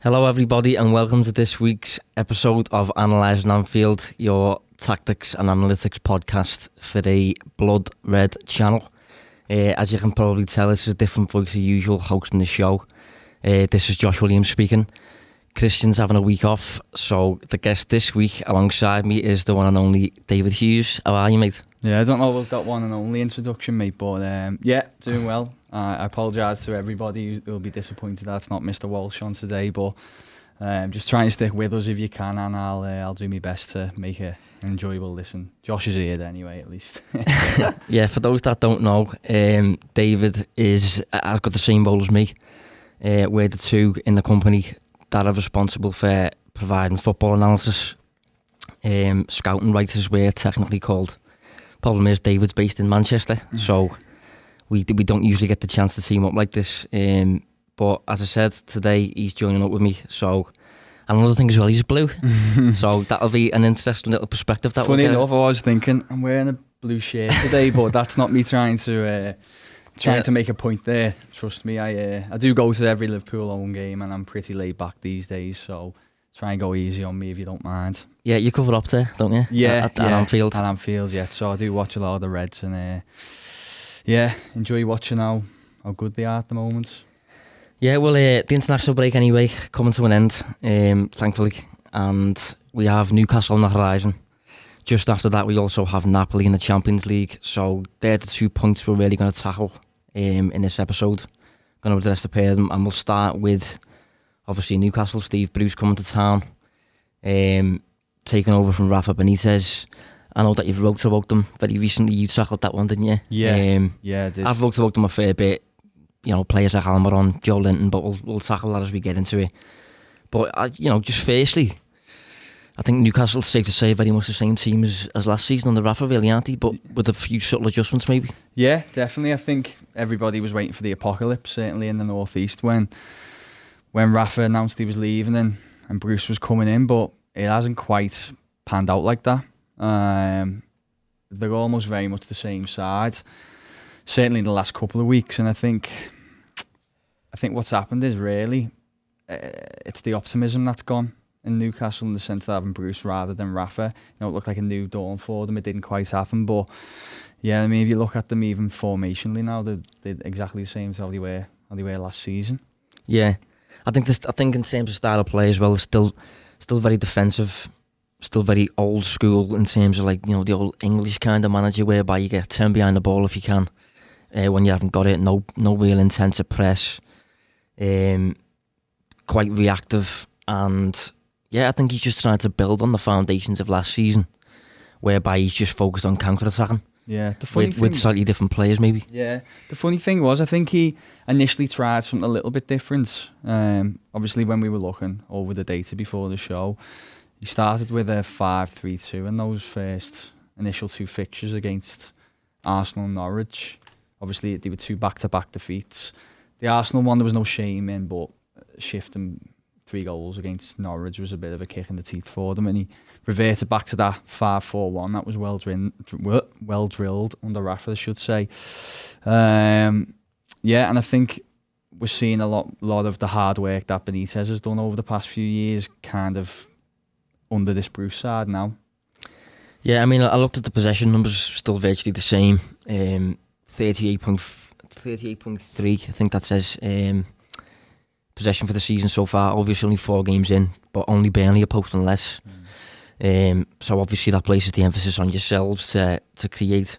Hello everybody and welcome to this week's episode of Analysing Anfield, your tactics and analytics podcast for the Blood Red channel. As you can probably tell, this is a different voice than usual hosting the show. This is Josh Williams speaking. Christian's having a week off, so the guest this week alongside me is the one and only David Hughes. How are you, mate? Yeah, I don't know about that one and only introduction, mate, but yeah, doing well. I apologise to everybody who'll be disappointed that's not Mr. Walsh on today, but just try and stick with us if you can, and I'll do my best to make an enjoyable listen. Josh is here anyway, at least. Yeah, for those that don't know, David has got the same role as me. We're the two in the company that are responsible for providing football analysis. Scouting writers, we're technically called. Problem is, David's based in Manchester, so we don't usually get the chance to team up like this. But as I said, today he's joining up with me. So, and another thing as well, he's blue. So that'll be an interesting little perspective. Funny enough, I was thinking I'm wearing a blue shirt today, but that's not me trying to make a point there. Trust me, I do go to every Liverpool home game, and I'm pretty laid back these days. So try and go easy on me if you don't mind. Yeah, you cover up there, don't you? Yeah, at Anfield. At Anfield, yeah. So I do watch a lot of the Reds, and yeah, enjoy watching how good they are at the moment. Yeah, well, the international break anyway coming to an end, thankfully, and we have Newcastle on the horizon. Just after that, we also have Napoli in the Champions League. So they're the 2 points we're really going to tackle in this episode. Going to address the pair of them, and we'll start with obviously Newcastle. Steve Bruce coming to town, taking over from Rafa Benitez. I know that you've wrote about them very recently. You tackled that one, didn't you? Yeah, yeah, I did. I've wrote about them a fair bit. You know, players like Almiron, Joe Linton, but we'll tackle that as we get into it. But just firstly, I think Newcastle's safe to say very much the same team as last season under Rafa, really, aren't they? But with a few subtle adjustments, maybe. Yeah, definitely. I think everybody was waiting for the apocalypse, certainly in the northeast, when Rafa announced he was leaving and Bruce was coming in, but it hasn't quite panned out like that. They're almost very much the same side, certainly in the last couple of weeks, and I think what's happened is really it's the optimism that's gone in Newcastle, in the sense of having Bruce rather than Rafa. It looked like a new dawn for them. It didn't quite happen, but yeah, I mean, if you look at them even formationally now, they're exactly the same as how they were last season. Yeah, I think in terms of style of play as well, it's still very defensive, still very old school in terms of the old English kind of manager, whereby you get 10 behind the ball if you can. When you haven't got it, no real intensive press, quite reactive, and yeah, I think he's just trying to build on the foundations of last season, whereby he's just focused on counter-attacking. Yeah, with slightly different players, maybe. Yeah, the funny thing was, I think he initially tried something a little bit different. Obviously, when we were looking over the data before the show, he started with a 5-3-2 in those first initial two fixtures against Arsenal and Norwich. Obviously, they were two back-to-back defeats. The Arsenal one, there was no shame in, but shifting 3 goals against Norwich was a bit of a kick in the teeth for them, and he reverted back to that 5-4-1 that was well drilled under Rafa, I should say. Yeah, and I think we're seeing a lot of the hard work that Benitez has done over the past few years kind of under this Bruce side now. Yeah, I mean, I looked at the possession numbers, still virtually the same. 38.3, I think that says possession for the season so far. Obviously only 4 games in, but only barely a post and less. So obviously that places the emphasis on yourselves to create.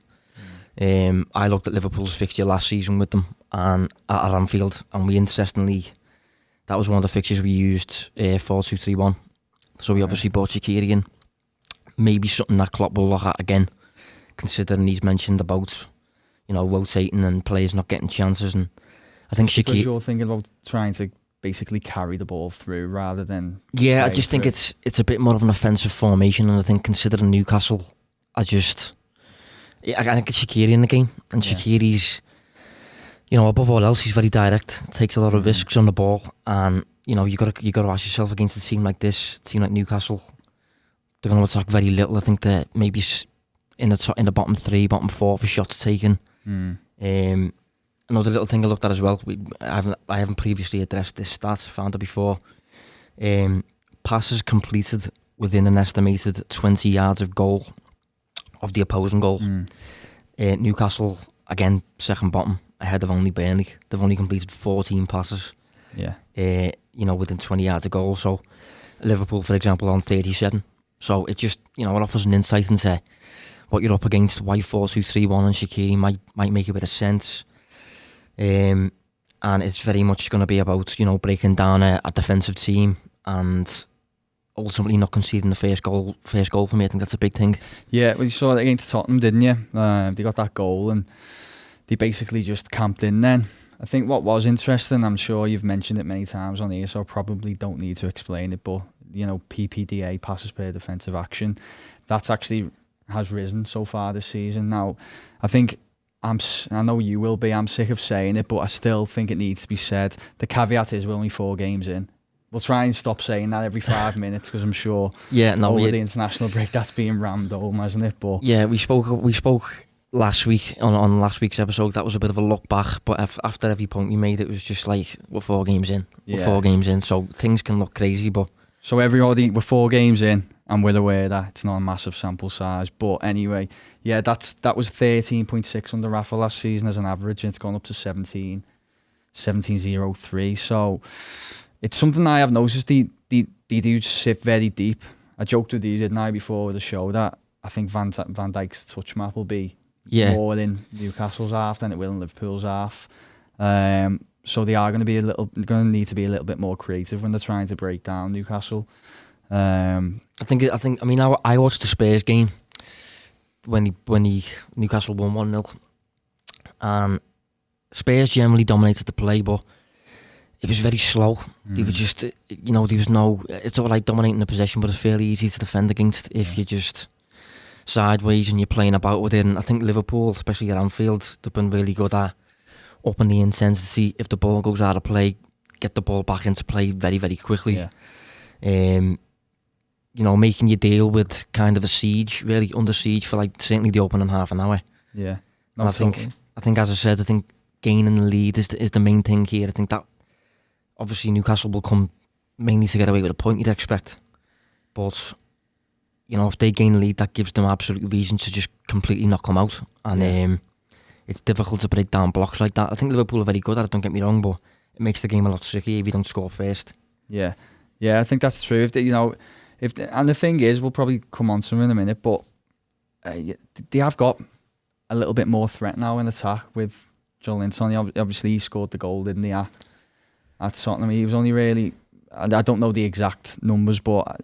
I looked at Liverpool's fixture last season with them and at Anfield, and interestingly, that was one of the fixtures we used 4-2-3-1. So we obviously brought Shaqiri in. Maybe something that Klopp will look at again, considering he's mentioned about rotating and players not getting chances. And I think Shaqiri, you're thinking about trying to basically carry the ball through rather than... Yeah, I just think it's a bit more of an offensive formation, and I think considering Newcastle, I think it's Shaqiri in the game, and Shaqiri's, above all else, he's very direct, takes a lot of risks on the ball, and you got to ask yourself, against a team like this, a team like Newcastle, they're going to attack very little. I think they're maybe in the bottom 3, bottom 4 for shots taken. Another little thing I looked at as well, I haven't previously addressed this stat, found it before. Passes completed within an estimated 20 yards of goal, of the opposing goal. Newcastle, again, second bottom, ahead of only Burnley. They've only completed 14 passes, within 20 yards of goal. So Liverpool, for example, on 37. So it just, it offers an insight into what you're up against, why 4-2-3-1 and Shaqiri might make a bit of sense. And it's very much going to be about, breaking down a defensive team and ultimately not conceding the first goal for me. I think that's a big thing. Yeah, well, you saw it against Tottenham, didn't you? They got that goal and they basically just camped in then. I think what was interesting, I'm sure you've mentioned it many times on here, so I probably don't need to explain it, but, PPDA, passes per defensive action, that's actually has risen so far this season. Now, I know you will be, I'm sick of saying it, but I still think it needs to be said. The caveat is we're only 4 games in. We'll try and stop saying that every 5 minutes because I'm sure over the international break that's being rammed home, hasn't it? But yeah, we spoke last week on last week's episode. That was a bit of a look back, but after every point we made, it was just like we're 4 games in. We're 4 games in, so things can look crazy. But so everybody, we're 4 games in. And we're aware that it's not a massive sample size. But anyway, yeah, that was 13.6 under Rafa last season as an average, and it's gone up to 17.03. So it's something I have noticed. They do sit very deep. I joked with you, didn't I, before the show, that I think Van Dijk's touch map will be more in Newcastle's half than it will in Liverpool's half. So they are going to need to be a little bit more creative when they're trying to break down Newcastle. I watched the Spurs game when Newcastle won 1-0, and Spurs generally dominated the play, but it was very slow. They were just, there was no. It's all like dominating the possession, but it's fairly easy to defend against if you're just sideways and you're playing about with it. And I think Liverpool, especially at Anfield, they've been really good at upping the intensity. If the ball goes out of play, get the ball back into play very, very quickly. Making you deal with kind of a siege, really under siege for like certainly the opening half an hour. Yeah. And I think, as I said, gaining the lead is the main thing here. I think that obviously Newcastle will come mainly to get away with a point, you'd expect. But, if they gain the lead, that gives them absolute reason to just completely knock them out. And it's difficult to break down blocks like that. I think Liverpool are very good at it, don't get me wrong, but it makes the game a lot trickier if you don't score first. Yeah, I think that's true. And the thing is, we'll probably come on to them in a minute, but they have got a little bit more threat now in attack with Joelinton. Obviously, he scored the goal, didn't he, at Tottenham. He was only really, I don't know the exact numbers, but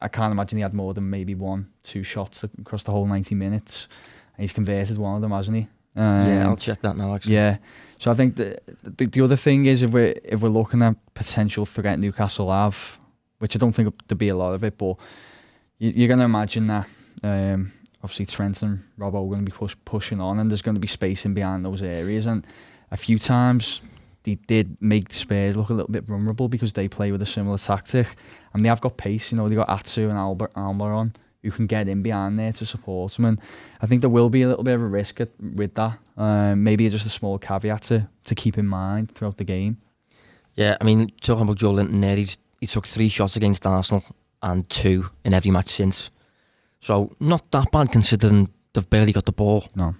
I can't imagine he had more than maybe 1-2 shots across the whole 90 minutes. And he's converted one of them, hasn't he? I'll check that now, actually. Yeah. So I think the other thing is, if we're looking at potential threat Newcastle have, which I don't think there'll be a lot of it, but you're going to imagine that obviously Trent and Robbo are going to be pushing on, and there's going to be space in behind those areas. And a few times they did make Spurs look a little bit vulnerable because they play with a similar tactic, and they have got pace. They got Atsu and Almiron who can get in behind there to support them. And I think there will be a little bit of a risk with that. Maybe just a small caveat to keep in mind throughout the game. Yeah, talking about Joelinton there, he took 3 shots against Arsenal and 2 in every match since. So not that bad considering they've barely got the ball. No.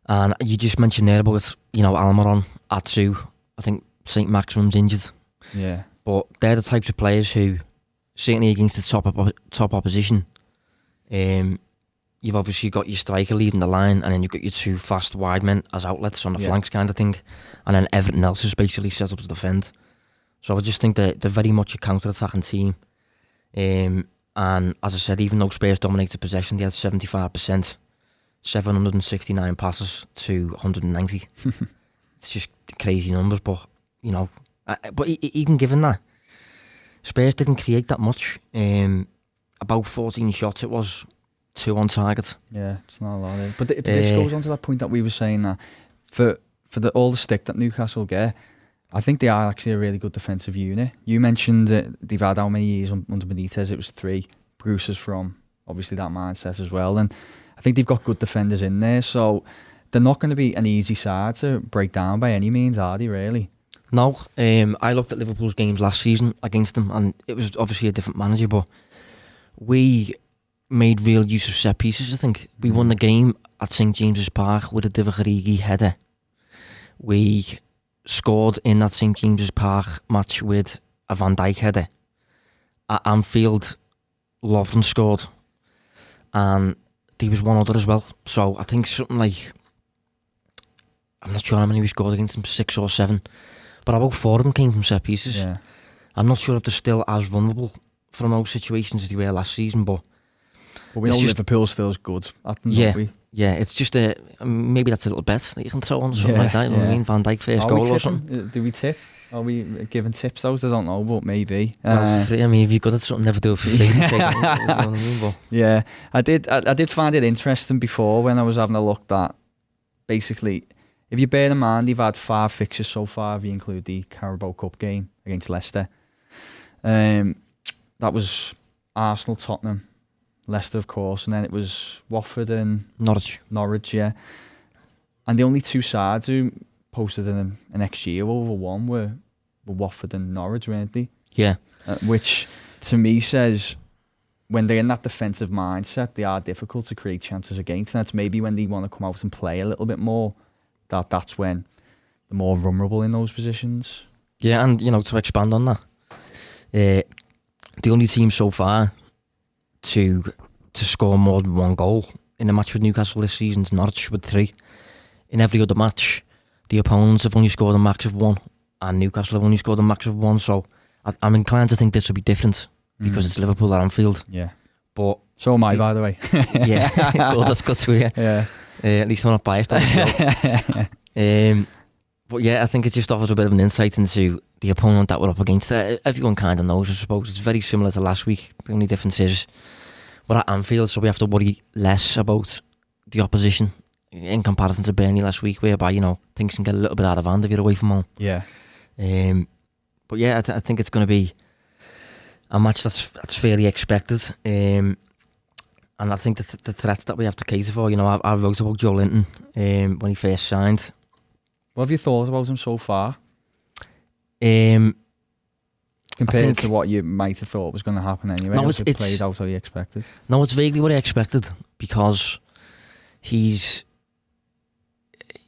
And you just mentioned there about, Almiron, Atsu. I think St. Maximum's injured. Yeah. But they're the types of players who, certainly against the top opposition, you've obviously got your striker leading the line, and then you've got your 2 fast wide men as outlets on the flanks kind of thing. And then everything else is basically set up to defend. So I just think that they're very much a counter-attacking team. And as I said, even though Spurs dominated possession, they had 75%, 769 passes to 190. It's just crazy numbers, but, but even given that, Spurs didn't create that much. About 14 shots it was, 2 on target. Yeah, it's not a lot. But this goes on to that point that we were saying, that for all the stick that Newcastle get, I think they are actually a really good defensive unit. You mentioned they've had how many years under Benitez? It was 3. Bruce is from obviously that mindset as well, and I think they've got good defenders in there. So they're not going to be an easy side to break down by any means, are they? Really? No, I looked at Liverpool's games last season against them, and it was obviously a different manager, but we made real use of set pieces, I think. We won the game at St James's Park with a Divock Origi header. We scored in that St James's Park match with a Van Dijk header. At Anfield, Lovren scored, and there was one other as well. So I think something like, I'm not sure how many we scored against them, 6 or 7, but about 4 of them came from set pieces. Yeah. I'm not sure if they're still as vulnerable from those situations as they were last season, but we know Liverpool still is good at them, don't we? Yeah, it's just maybe that's a little bet that you can throw on something like that. You know what I mean? Van Dijk first goal or something. Do we tip? Are we giving tips though? I don't know, but maybe. I mean, if you're good at something, never do it for free. You know what I mean? But yeah, I did find it interesting before when I was having a look that basically, if you bear in mind, they've had 5 fixtures so far if you include the Carabao Cup game against Leicester. That was Arsenal, Tottenham, Leicester, of course, and then it was Watford and Norwich, yeah. And the only 2 sides who posted an XG of over 1 were Watford and Norwich, weren't they? Yeah. Which, to me, says when they're in that defensive mindset, they are difficult to create chances against. And that's maybe when they want to come out and play a little bit more, that's when they're more vulnerable in those positions. Yeah, and, to expand on that, the only team so far to score more than 1 goal in a match with Newcastle this season is Norwich with 3. In every other match, the opponents have only scored a max of 1, and Newcastle have only scored a max of 1. So I'm inclined to think this will be different because it's Liverpool at Anfield. Yeah, but so am I, by the way. Yeah, well, that's good to hear. Yeah, at least I'm not biased. But yeah, I think it just offers a bit of an insight into the opponent that we're up against. Everyone kind of knows, I suppose. It's very similar to last week. The only difference is we're at Anfield, so we have to worry less about the opposition in comparison to Burnley last week, whereby, things can get a little bit out of hand if you're away from home. Yeah. But yeah, I think it's going to be a match that's fairly expected. And I think the threats that we have to cater for, I wrote about Joe Linton when he first signed. What have you thought about him so far? Compared to what you might have thought was going to happen anyway? No, it's played out how you expected. No, it's vaguely what I expected, because he's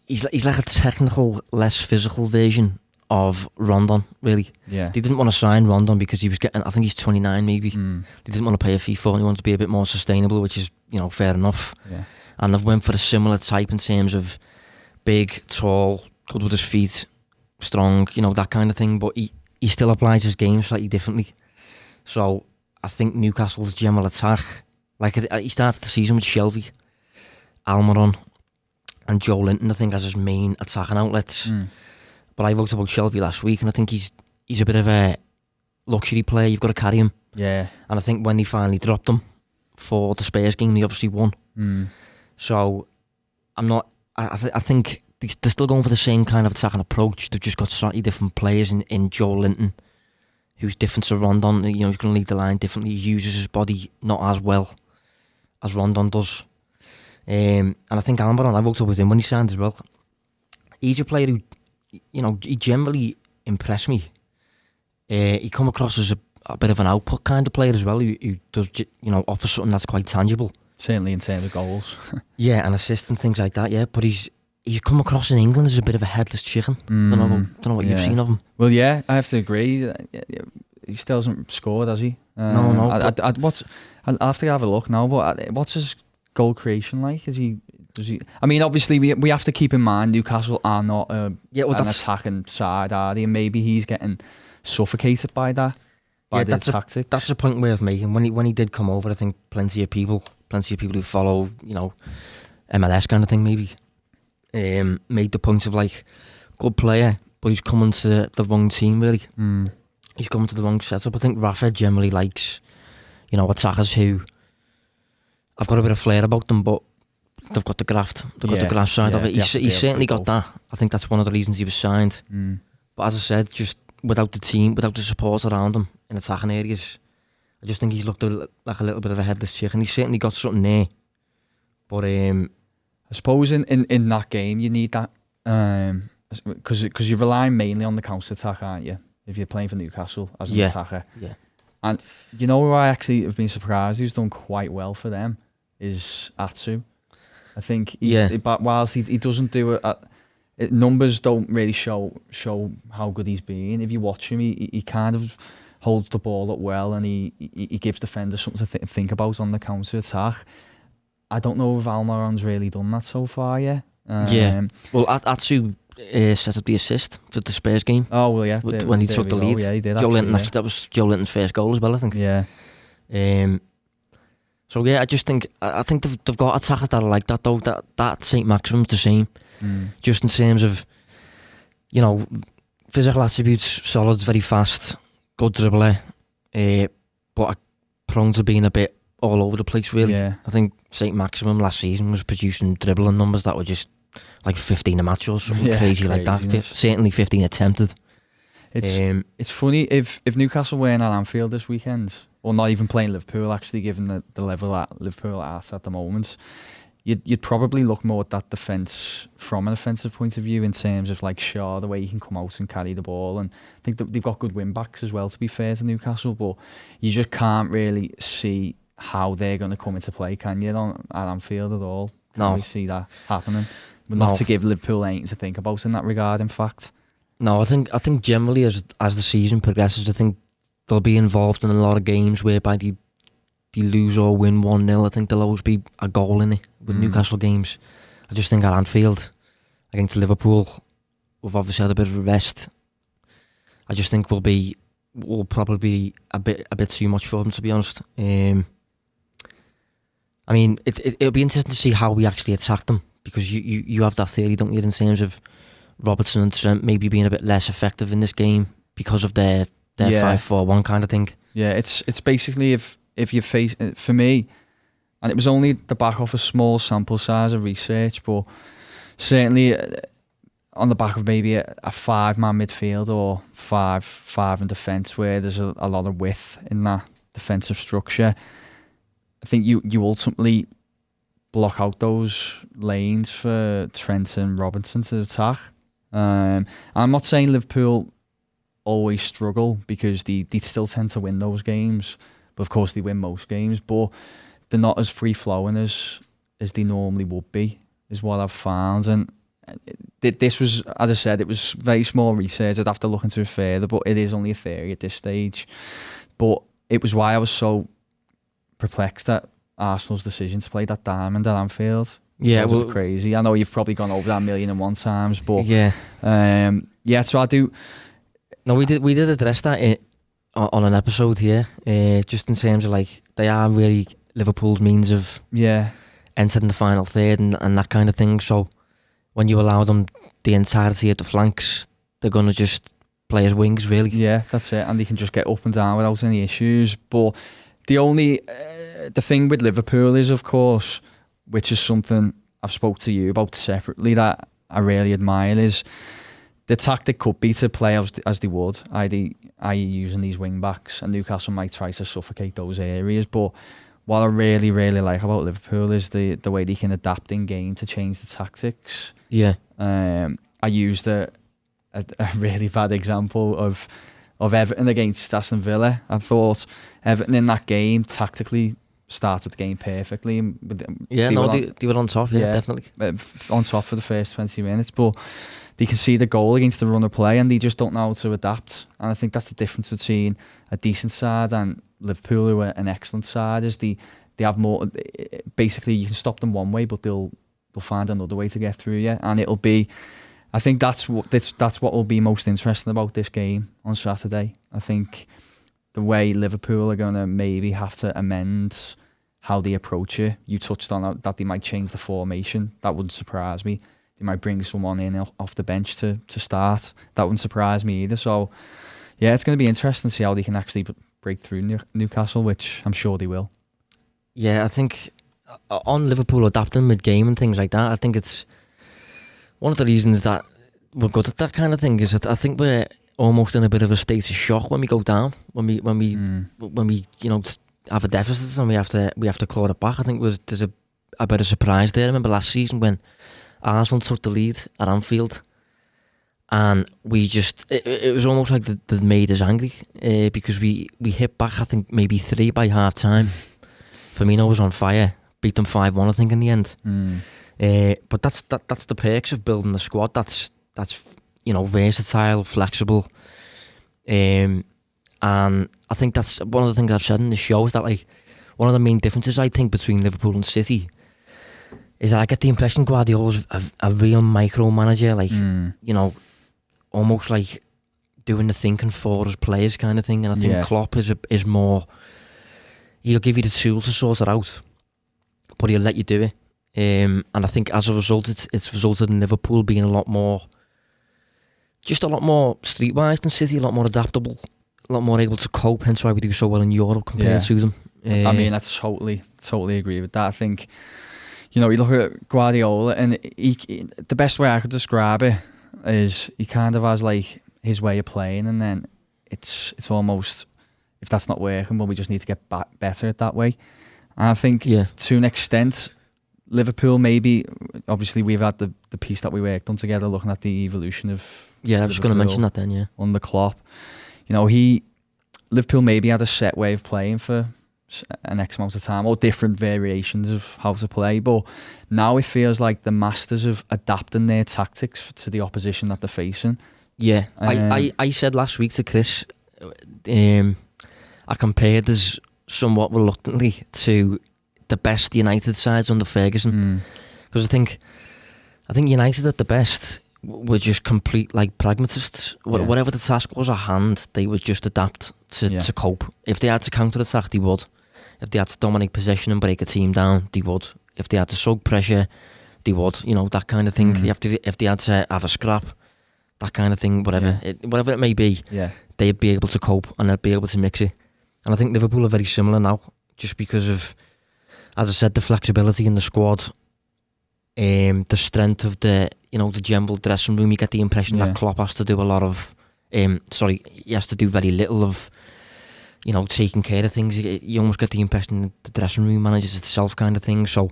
like a technical, less physical version of Rondon, really. Yeah. They didn't want to sign Rondon because he was getting, I think he's 29 maybe. They didn't want to pay a fee for him. He wanted to be a bit more sustainable, which is, fair enough. Yeah. And they've went for a similar type in terms of big, tall, good with his feet, strong, that kind of thing. But he still applies his game slightly differently. So I think Newcastle's general attack, like he started the season with Shelby, Almiron and Joe Linton, I think, as his main attacking outlets. But I wrote about Shelby last week, and I think he's a bit of a luxury player. You've got to carry him. Yeah. And I think when they finally dropped him for the Spurs game, they obviously won. So I think they're still going for the same kind of attacking approach. They've just got slightly different players in Joe Linton, who's different to Rondon. He's going to lead the line differently. He uses his body not as well as Rondon does. And I think Almiron, I wrote up with him when he signed as well. He's a player who, he generally impressed me. He come across as a bit of an output kind of player as well, who does, offer something that's quite tangible. Certainly in terms of goals. Yeah, and assists and things like that, yeah. But he's come across in England as a bit of a headless chicken. Don't know what you've seen of him. Well, yeah, I have to agree. He still hasn't scored, has he? No. I'll have to have a look now, but what's his goal creation like? Does he? I mean, obviously, we have to keep in mind Newcastle are not an attacking side, are they? And maybe he's getting suffocated by that, by the tactics. That's the point we're making. When he did come over, I think plenty of people who follow, MLS kind of thing, maybe, made the point of, like, good player, but he's coming to the wrong team, really. He's coming to the wrong setup. I think Rafa generally likes, attackers who have got a bit of flair about them, but they've got the graft. They've got the graft side of it. He's certainly got that. I think that's one of the reasons he was signed. But as I said, just without the team, without the support around him in attacking areas, I just think he's looked like a little bit of a headless chicken. He's certainly got something there. But I suppose in that game you need that. because you're relying mainly on the counter attack, aren't you? If you're playing for Newcastle as an attacker. Yeah. And you know who I actually have been surprised who's done quite well for them is Atsu. I think but whilst he doesn't do it, numbers don't really show how good he's been. If you watch him, he kind of holds the ball up well, and he gives defenders something to think about on the counter attack. I don't know if Almiron's really done that so far yet. Well, Atsu set up the assist for the Spurs game. Oh well, yeah. When he took the lead. Yeah, he did. That was Joe Linton's first goal as well, I think. Yeah. So yeah, I think they've got attackers that are like that though. That St. Maximum's the same. Just in terms of, physical attributes, solid, very fast, good dribbler, but prone to being a bit all over the place, really. Yeah. I think St. Maximum last season was producing dribbling numbers that were just like 15 a match or something crazy like that. Certainly 15 attempted. It's funny, if Newcastle weren't at Anfield this weekend, or not even playing Liverpool, actually, given the level that Liverpool are at the moment, you'd probably look more at that defence from an offensive point of view, in terms of like Shaw, the way he can come out and carry the ball. And I think that they've got good win backs as well, to be fair to Newcastle, but you just can't really see how they're going to come into play, can you, at Anfield at all? Can't really see that happening. Not to give Liverpool anything to think about in that regard, in fact. No, I think generally as the season progresses, I think they'll be involved in a lot of games whereby they lose or win 1-0. I think there'll always be a goal in it with Newcastle games. I just think at Anfield against Liverpool, we've obviously had a bit of a rest. I just think we'll probably be a bit too much for them, to be honest. I mean, it'll be interesting to see how we actually attack them, because you have that theory, don't you, in terms of Robertson and Trent maybe being a bit less effective in this game because of their 5-4-1 kind of thing. Yeah, it's basically if you face, for me, and it was only the back of a small sample size of research, but certainly on the back of maybe a 5-man midfield or 5 in defence, where there's a lot of width in that defensive structure, I think you ultimately block out those lanes for Trent and Robinson to attack. I'm not saying Liverpool always struggle, because they still tend to win those games, but of course they win most games, but they're not as free-flowing as they normally would be, is what I've found. And this was, as I said, it was very small research. I'd have to look into it further, but it is only a theory at this stage. But it was why I was so perplexed at Arsenal's decision to play that diamond at Anfield. Yeah, it was crazy. I know you've probably gone over that 1,000,001 times, but so I do. No, we did address that on an episode here, just in terms of like they are really Liverpool's means of entering the final third and that kind of thing. So when you allow them the entirety of the flanks, they're gonna just play as wings, really. Yeah, that's it, and they can just get up and down without any issues. But the thing with Liverpool is, of course, which is something I've spoke to you about separately that I really admire, is the tactic could be to play as they would, i.e. using these wing backs, and Newcastle might try to suffocate those areas. But what I really, really like about Liverpool is the way they can adapt in game to change the tactics. Yeah. I used a really bad example of Everton against Aston Villa. I thought Everton in that game tactically started the game perfectly. They were on top, definitely. On top for the first 20 minutes, but they can see the goal against the run of play and they just don't know how to adapt. And I think that's the difference between a decent side and Liverpool, who are an excellent side, is they have more. Basically, you can stop them one way, but they'll find another way to get through you, and it'll be. I think that's what will be most interesting about this game on Saturday. I think the way Liverpool are going to maybe have to amend how they approach it. You touched on that they might change the formation. That wouldn't surprise me. They might bring someone in off the bench to start. That wouldn't surprise me either. So, yeah, it's going to be interesting to see how they can actually break through Newcastle, which I'm sure they will. Yeah, I think on Liverpool adapting mid-game and things like that, I think it's one of the reasons that we're good at that kind of thing is that I think we're almost in a bit of a state of shock when we go down, when we have a deficit and we have to claw it back. I think there's a bit of surprise there. I remember last season when Arsenal took the lead at Anfield, And we just, it was almost like they made us angry because we hit back, I think, maybe 3 by half time. Firmino was on fire, beat them 5-1, I think, in the end. But that's the perks of building a squad. That's versatile, flexible. And I think that's one of the things I've said in the show is that, like, one of the main differences, I think, between Liverpool and City is that I get the impression Guardiola's a real micromanager, like, almost like doing the thinking for us players kind of thing. And I think Klopp is more, he'll give you the tools to sort it out, but he'll let you do it. And I think as a result, it's resulted in Liverpool being a lot more streetwise than City, a lot more adaptable, a lot more able to cope, hence why we do so well in Europe compared to them. I mean, I totally agree with that. I think, you look at Guardiola, and the best way I could describe it is he kind of has like his way of playing, and then it's almost, if that's not working, well, we just need to get better at that way. And I think to an extent, Liverpool maybe, obviously we've had the piece that we worked on together, looking at the evolution of I was going to mention that then, under Klopp. Liverpool maybe had a set way of playing for an X amount of time, or different variations of how to play, but now it feels like the masters of adapting their tactics to the opposition that they're facing. I said last week to Chris, I compared us somewhat reluctantly to the best United sides under Ferguson, because I think United at the best were just complete like pragmatists. Whatever the task was at hand, they would just adapt to cope. If they had to counter attack, they would. If they had to dominate possession and break a team down, they would. If they had to soak pressure, they would. That kind of thing. If they had to have a scrap, that kind of thing, whatever it may be, they'd be able to cope and they'd be able to mix it. And I think Liverpool are very similar now, just because of, as I said, the flexibility in the squad, the strength of the general dressing room. You get the impression that Klopp has to do a lot of, he has to do very little of, taking care of things. You almost get the impression that the dressing room manages itself, kind of thing. So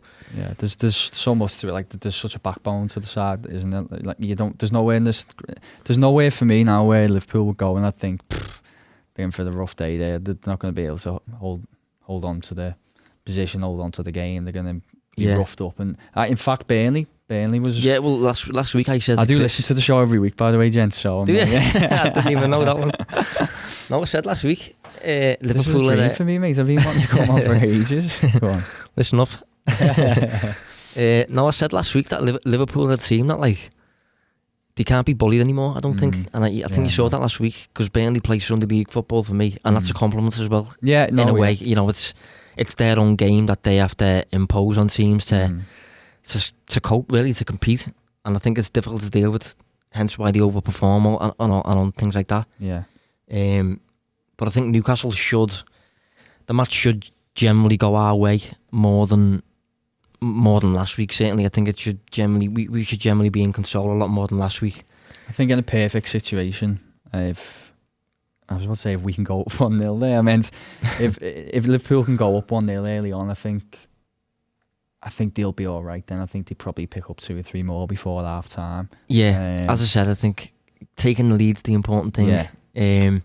there's so much to it. Like, there's such a backbone to the side, isn't it? Like, there's nowhere for me now where Liverpool would go and I think they're in for the rough day there. They're not going to be able to hold on to the position, hold on to the game. They're going to be roughed up. And in fact, Burnley was... Yeah, well, last week I said... I do listen to the show every week, by the way, gents. So do you? I didn't even know that one. No, I said last week, Liverpool... This is a dream for me, mate. I've been wanting to come on for ages. Go on. Listen up. No, I said last week that Liverpool are a team that, like, they can't be bullied anymore, I don't think. And I think you saw that last week, because Burnley play Sunday League football for me, and that's a compliment as well. Yeah, no, in a way, it's their own game that they have to impose on teams to cope, really, to compete. And I think it's difficult to deal with, hence why they overperform on things like that. Yeah. But I think Newcastle the match should generally go our way more than last week. Certainly, I think it should we should generally be in control a lot more than last week. I think in a perfect situation, if we can go up 1-0 there, I meant if Liverpool can go up 1-0 early on, I think they'll be all right. Then I think they probably pick up 2 or 3 more before half time. Yeah, as I said, I think taking the lead's the important thing. Yeah.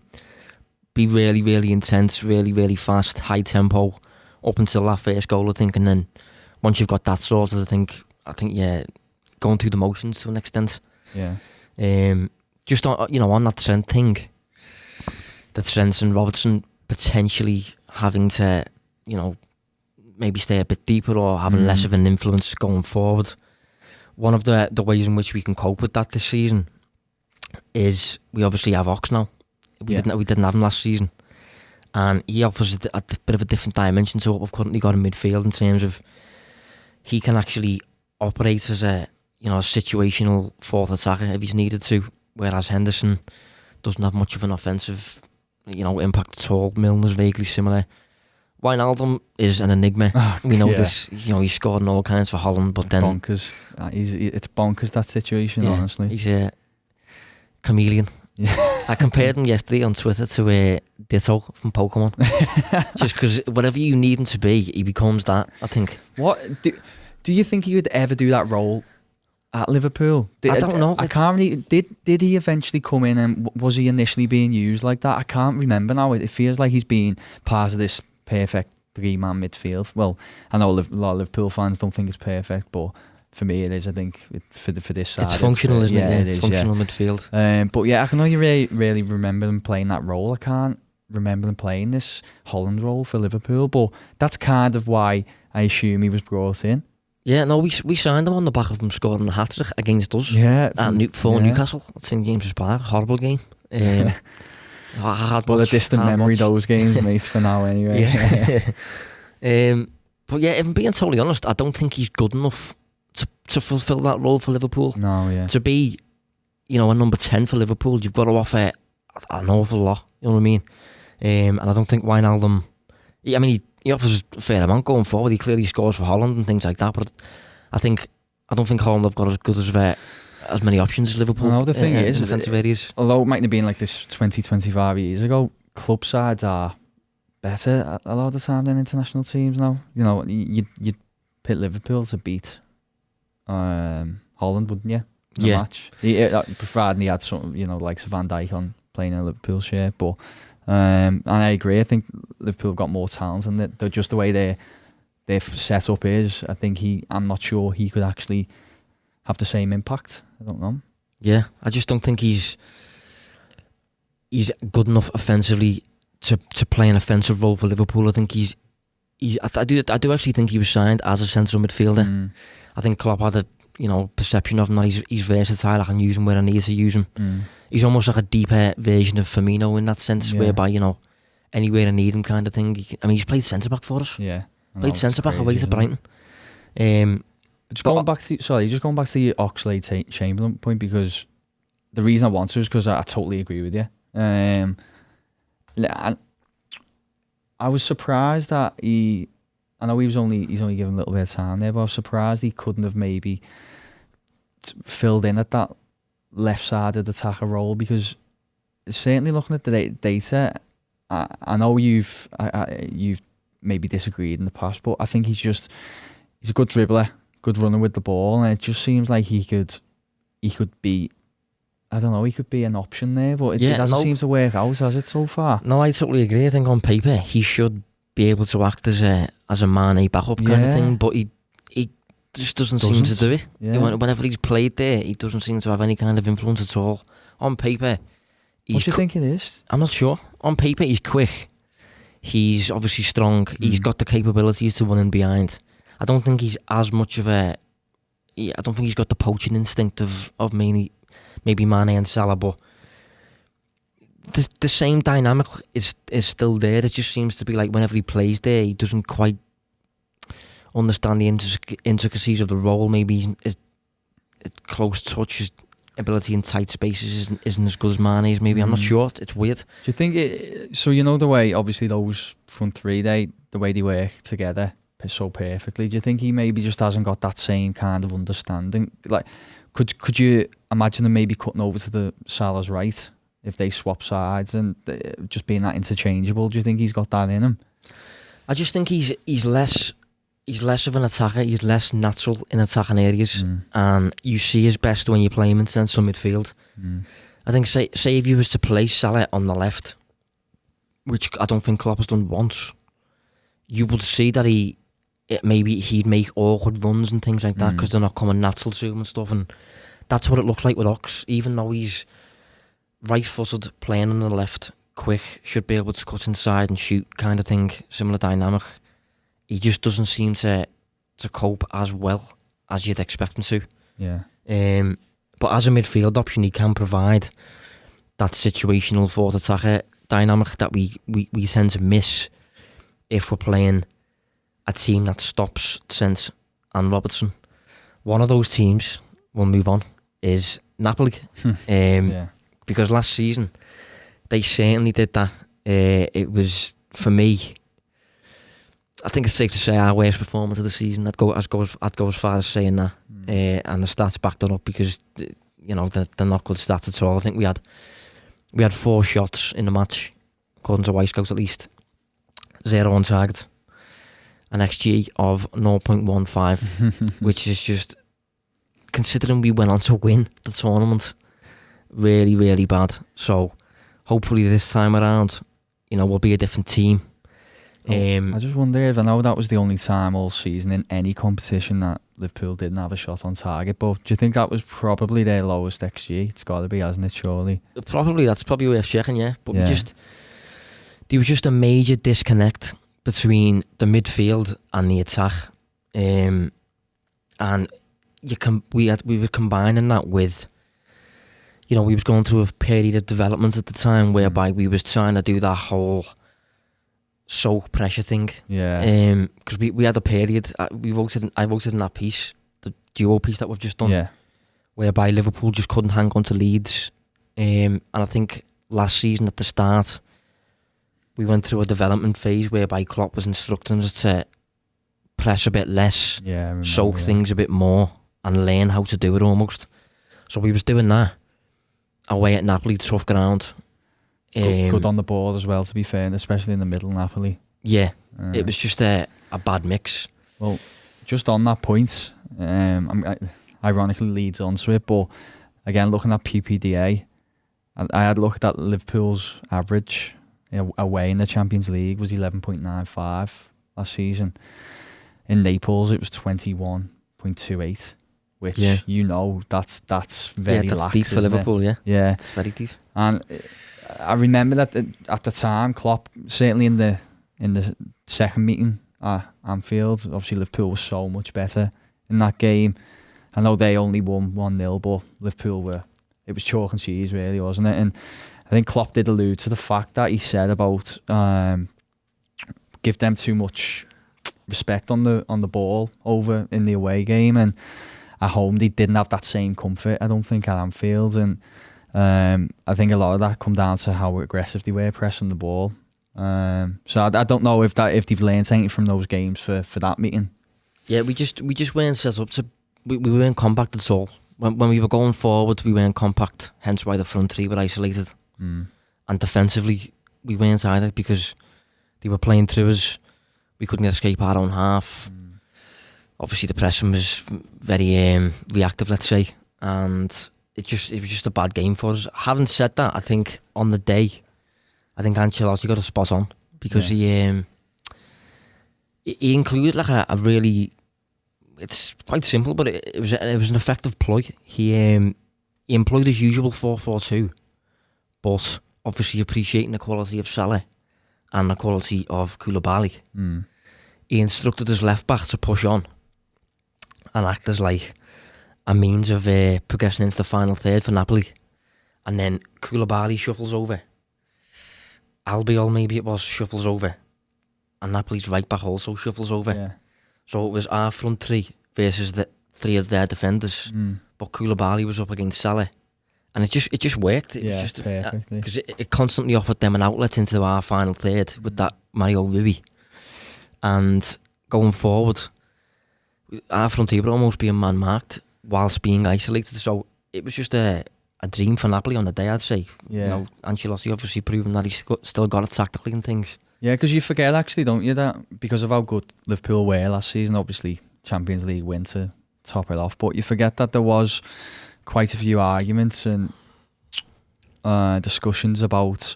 Be really, really intense, really, really fast, high tempo up until that first goal, I think, and then once you've got that sorted, I think going through the motions to an extent. Yeah. Just on that Trent thing, the Trent and Robertson potentially having to, maybe stay a bit deeper or having less of an influence going forward. One of the ways in which we can cope with that this season is we obviously have Ox now. We didn't have him last season, and he offers a bit of a different dimension to what we've currently got in midfield, in terms of he can actually operate as a situational fourth attacker if he's needed to, whereas Henderson doesn't have much of an offensive impact at all. Milner's vaguely similar. Wijnaldum is an enigma. We know this. He scored in all kinds for Holland, but then bonkers. It's bonkers, that situation. Honestly, he's a chameleon. I compared him yesterday on Twitter to Ditto from Pokemon. Just because whatever you need him to be, he becomes that, I think. What do you think he would ever do that role At Liverpool? I don't know. I can't really... Did he eventually come in and was he initially being used like that? I can't remember now. It feels like he's being part of this perfect 3-man midfield. Well, I know a lot of Liverpool fans don't think it's perfect, but for me it is. I think for this side, it's functional, isn't it? Yeah, it is. Functional midfield. But yeah, I can only really remember him playing that role. I can't remember him playing this Holland role for Liverpool, but that's kind of why I assume he was brought in. Yeah, no, we signed him on the back of him scoring a hat-trick against us. Yeah, for Newcastle at St James's Park. Horrible game. I had a distant memory those games, mate, for now anyway. Yeah. But yeah, if I'm being totally honest, I don't think he's good enough to fulfil that role for Liverpool. No, yeah. To be, a number 10 for Liverpool, you've got to offer an awful lot. You know what I mean? And I don't think Wijnaldum... I mean, he offers a fair amount going forward. He clearly scores for Holland and things like that. But I don't think Holland have got as good as many options as Liverpool. No, the thing is, defensive areas. Although it might have been like this 20, 25 years ago, club sides are better a lot of the time than international teams now. You'd pit Liverpool to beat Holland, wouldn't you? In a match. Providing he had some, like Van Dijk on playing in a Liverpool shirt, but. And I agree. I think Liverpool have got more talent, and they're just the way their set up is. I think I'm not sure he could actually have the same impact. I don't know. Yeah, I just don't think he's good enough offensively to play an offensive role for Liverpool. I think I do actually think he was signed as a central midfielder. I think Klopp had a perception of him that he's versatile. I can use him where I need to use him. He's almost like a deeper version of Firmino in that sense, whereby, anywhere I need him kind of thing. He's played centre-back for us. Yeah. Played centre-back away to Brighton. Just going back to the Oxlade-Chamberlain point, because the reason I want to is because I totally agree with you. I was surprised that I know he's only given a little bit of time there, but I was surprised he couldn't have maybe filled in at that left-sided attacker role, because certainly looking at the data, I know you've maybe disagreed in the past, but I think he's a good dribbler, good runner with the ball, and it just seems like he could be, I don't know, he could be an option there, but it doesn't seem to work out, has it, so far? No, I totally agree. I think on paper he should be able to act as a Mane backup kind of thing, but he just doesn't seem to do it. Yeah. Whenever he's played there, he doesn't seem to have any kind of influence at all. On paper, what do you think it is? I'm not sure. On paper, he's quick. He's obviously strong. He's got the capabilities to run in behind. I don't think he's as much of I don't think he's got the poaching instinct of maybe Mane and Salah, but the same dynamic is still there. It just seems to be like whenever he plays there, he doesn't quite understand the intricacies of the role. Maybe his close touch, his ability in tight spaces isn't as good as Mane's. Maybe I'm not sure. It's weird. Do you think it? So the way obviously those front three, the way they work together so perfectly. Do you think he maybe just hasn't got that same kind of understanding? Like, could you imagine him maybe cutting over to the Salah's right if they swap sides and just being that interchangeable? Do you think he's got that in him? I just think he's less of an attacker. He's less natural in attacking areas, and you see his best when you play him in central midfield. I think say if you was to play Salah on the left, which I don't think Klopp has done once, you would see that maybe he'd make awkward runs and things like that because they're not coming natural to him and stuff, and that's what it looks like with Ox. Even though he's right-footed, playing on the left, quick, should be able to cut inside and shoot kind of thing, similar dynamic. He just doesn't seem to cope as well as you'd expect him to. Yeah. But as a midfield option, he can provide that situational fourth attacker dynamic that we tend to miss if we're playing a team that stops Trent and Robertson. One of those teams, we'll move on, is Napoli. Because last season, they certainly did that. It was, for me, I think it's safe to say our worst performance of the season. I'd go as far as saying that, and the stats backed that up because they're not good stats at all. I think we had 4 shots in the match, according to Wisecout at least, 0 on target, an XG of 0.15, which is just considering we went on to win the tournament, really, really bad. So hopefully this time around, we'll be a different team. I just wonder if, I know that was the only time all season in any competition that Liverpool didn't have a shot on target, but do you think that was probably their lowest XG? It's got to be, hasn't it, surely? That's probably worth checking, yeah. But there was just a major disconnect between the midfield and the attack. And we were combining that with, we was going through a period of development at the time whereby we was trying to do that whole soak pressure thing. Yeah. Because we had a period, I voted in that piece, the duo piece that we've just done, whereby Liverpool just couldn't hang on to leads. And I think last season at the start, we went through a development phase whereby Klopp was instructing us to press a bit less, soak things a bit more, and learn how to do it almost. So we was doing that away at Napoli, tough ground. Good on the ball as well, to be fair, and especially in the middle, Napoli. Yeah, it was just a bad mix. Well, just on that point, ironically leads onto it, but again, looking at PPDA, I had looked at Liverpool's average away in the Champions League was 11.95 last season. In Naples, it was 21.28, which that's very lax. That's deep for Liverpool. Yeah, it's very deep. And I remember that at the time, Klopp, certainly in the second meeting at Anfield, obviously Liverpool was so much better in that game. I know they only won 1-0, but Liverpool it was chalk and cheese, really, wasn't it? And I think Klopp did allude to the fact that he said about give them too much respect on the ball over in the away game, and at home they didn't have that same comfort, I don't think, at Anfield. And I think a lot of that come down to how aggressive they were pressing the ball. So I don't know if they've learned anything from those games for that meeting. Yeah, we just weren't set up to. We weren't compact at all. When we were going forward, we weren't compact. Hence why the front three were isolated. And defensively, we weren't either, because they were playing through us. We couldn't escape our own half. Obviously, the pressing was very reactive, let's say, and it was just a bad game for us. Having said that, I think on the day, Ancelotti got a spot on, because he included like a really. It's quite simple, but it was an effective ploy. He employed his usual 4-4-2, but obviously appreciating the quality of Salah and the quality of Koulibaly. He instructed his left back to push on and act as like a means of progressing into the final third for Napoli. And then Koulibaly shuffles over. Albiol, maybe it was, shuffles over. And Napoli's right back also shuffles over. Yeah. So it was our front three versus the three of their defenders. But Koulibaly was up against Salah. And it just worked. It was just perfectly. Because it constantly offered them an outlet into our final third with that Mario Rui. And going forward, our front three were almost being man-marked whilst being isolated. So it was just a dream for Napoli on the day, I'd say. Yeah. Ancelotti obviously proving that he's still got it tactically and things. Yeah, because you forget, actually, don't you, that because of how good Liverpool were last season, obviously Champions League win to top it off, but you forget that there was quite a few arguments and discussions about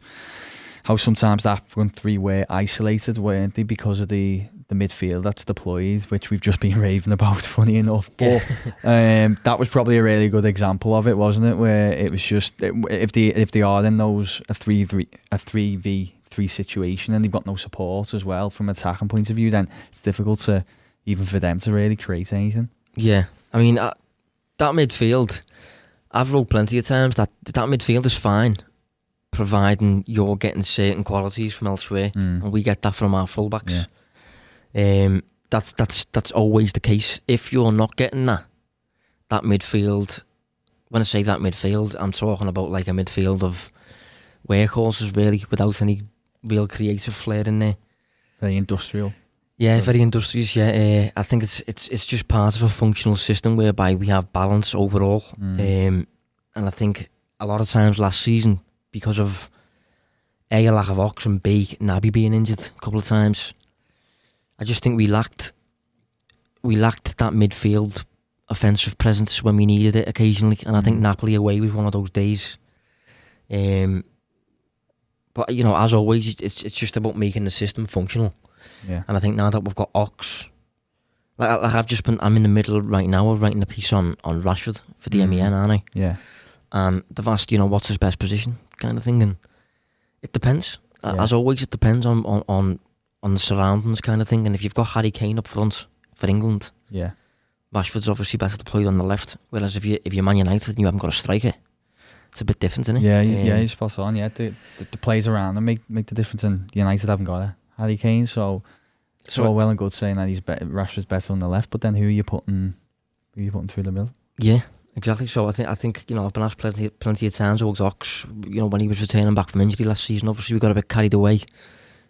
how sometimes that front three were isolated, weren't they, because of the midfield that's deployed, which we've just been raving about, funny enough. But that was probably a really good example of it, wasn't it? Where it was just, if they are in those a 3v3 situation and they've got no support as well from an attacking point of view, then it's difficult to even for them to really create anything. Yeah, I mean that midfield, I've wrote plenty of times that midfield is fine, providing you're getting certain qualities from elsewhere, and we get that from our fullbacks. That's always the case. If you're not getting that midfield, when I say that midfield, I'm talking about like a midfield of workhorses, really, without any real creative flair in there. Very industrial. Yeah, very industrious. Yeah, I think it's just part of a functional system whereby we have balance overall. And I think a lot of times last season, because of A, lack of Ox, and B, Naby being injured a couple of times, I just think we lacked that midfield offensive presence when we needed it occasionally, and I think Napoli away was one of those days. But as always, it's just about making the system functional. Yeah. And I think now that we've got Ox, I'm in the middle right now of writing a piece on Rashford for the MEN, aren't I? Yeah. And they've asked, what's his best position, kind of thing, and it depends. As always, it depends on the surroundings, kind of thing. And if you've got Harry Kane up front for England, yeah, Rashford's obviously better deployed on the left. Whereas if you're Man United and you haven't got a striker, it's a bit different, isn't it? Yeah, you're spot on. Yeah, the players around them make the difference, and United haven't got a Harry Kane, so all well and good saying that Rashford's better on the left, but then who are you putting through the middle? Yeah, exactly. So I think I've been asked plenty of times about Ox. When he was returning back from injury last season, obviously we got a bit carried away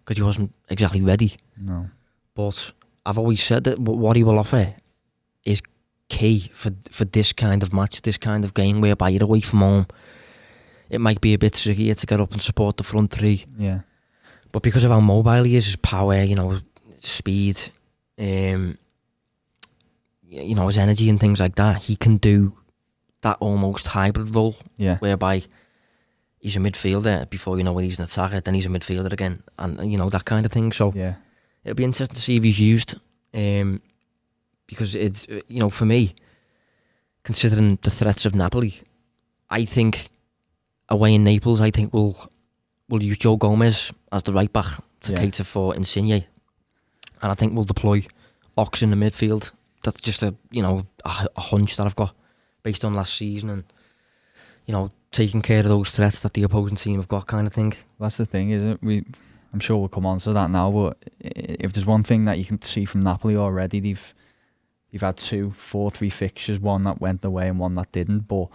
because he wasn't exactly ready. No, but I've always said that what he will offer is key for this kind of match, this kind of game whereby you're away from home. It might be a bit trickier to get up and support the front three. Yeah. But because of how mobile he is, his power, speed, his energy and things like that, he can do that almost hybrid role. Yeah. Whereby he's a midfielder before he's an attacker, then he's a midfielder again, and that kind of thing. So yeah, it'll be interesting to see if he's used. Because it's for me, considering the threats of Napoli, I think away in Naples, I think we'll use Joe Gomez as the right back to cater for Insigne, and I think we'll deploy Ox in the midfield. That's just a hunch that I've got based on last season, and taking care of those threats that the opposing team have got, kind of thing. That's the thing, isn't it? I'm sure we'll come on to that now, but if there's one thing that you can see from Napoli already, they've had 4-3 fixtures, one that went their way and one that didn't, but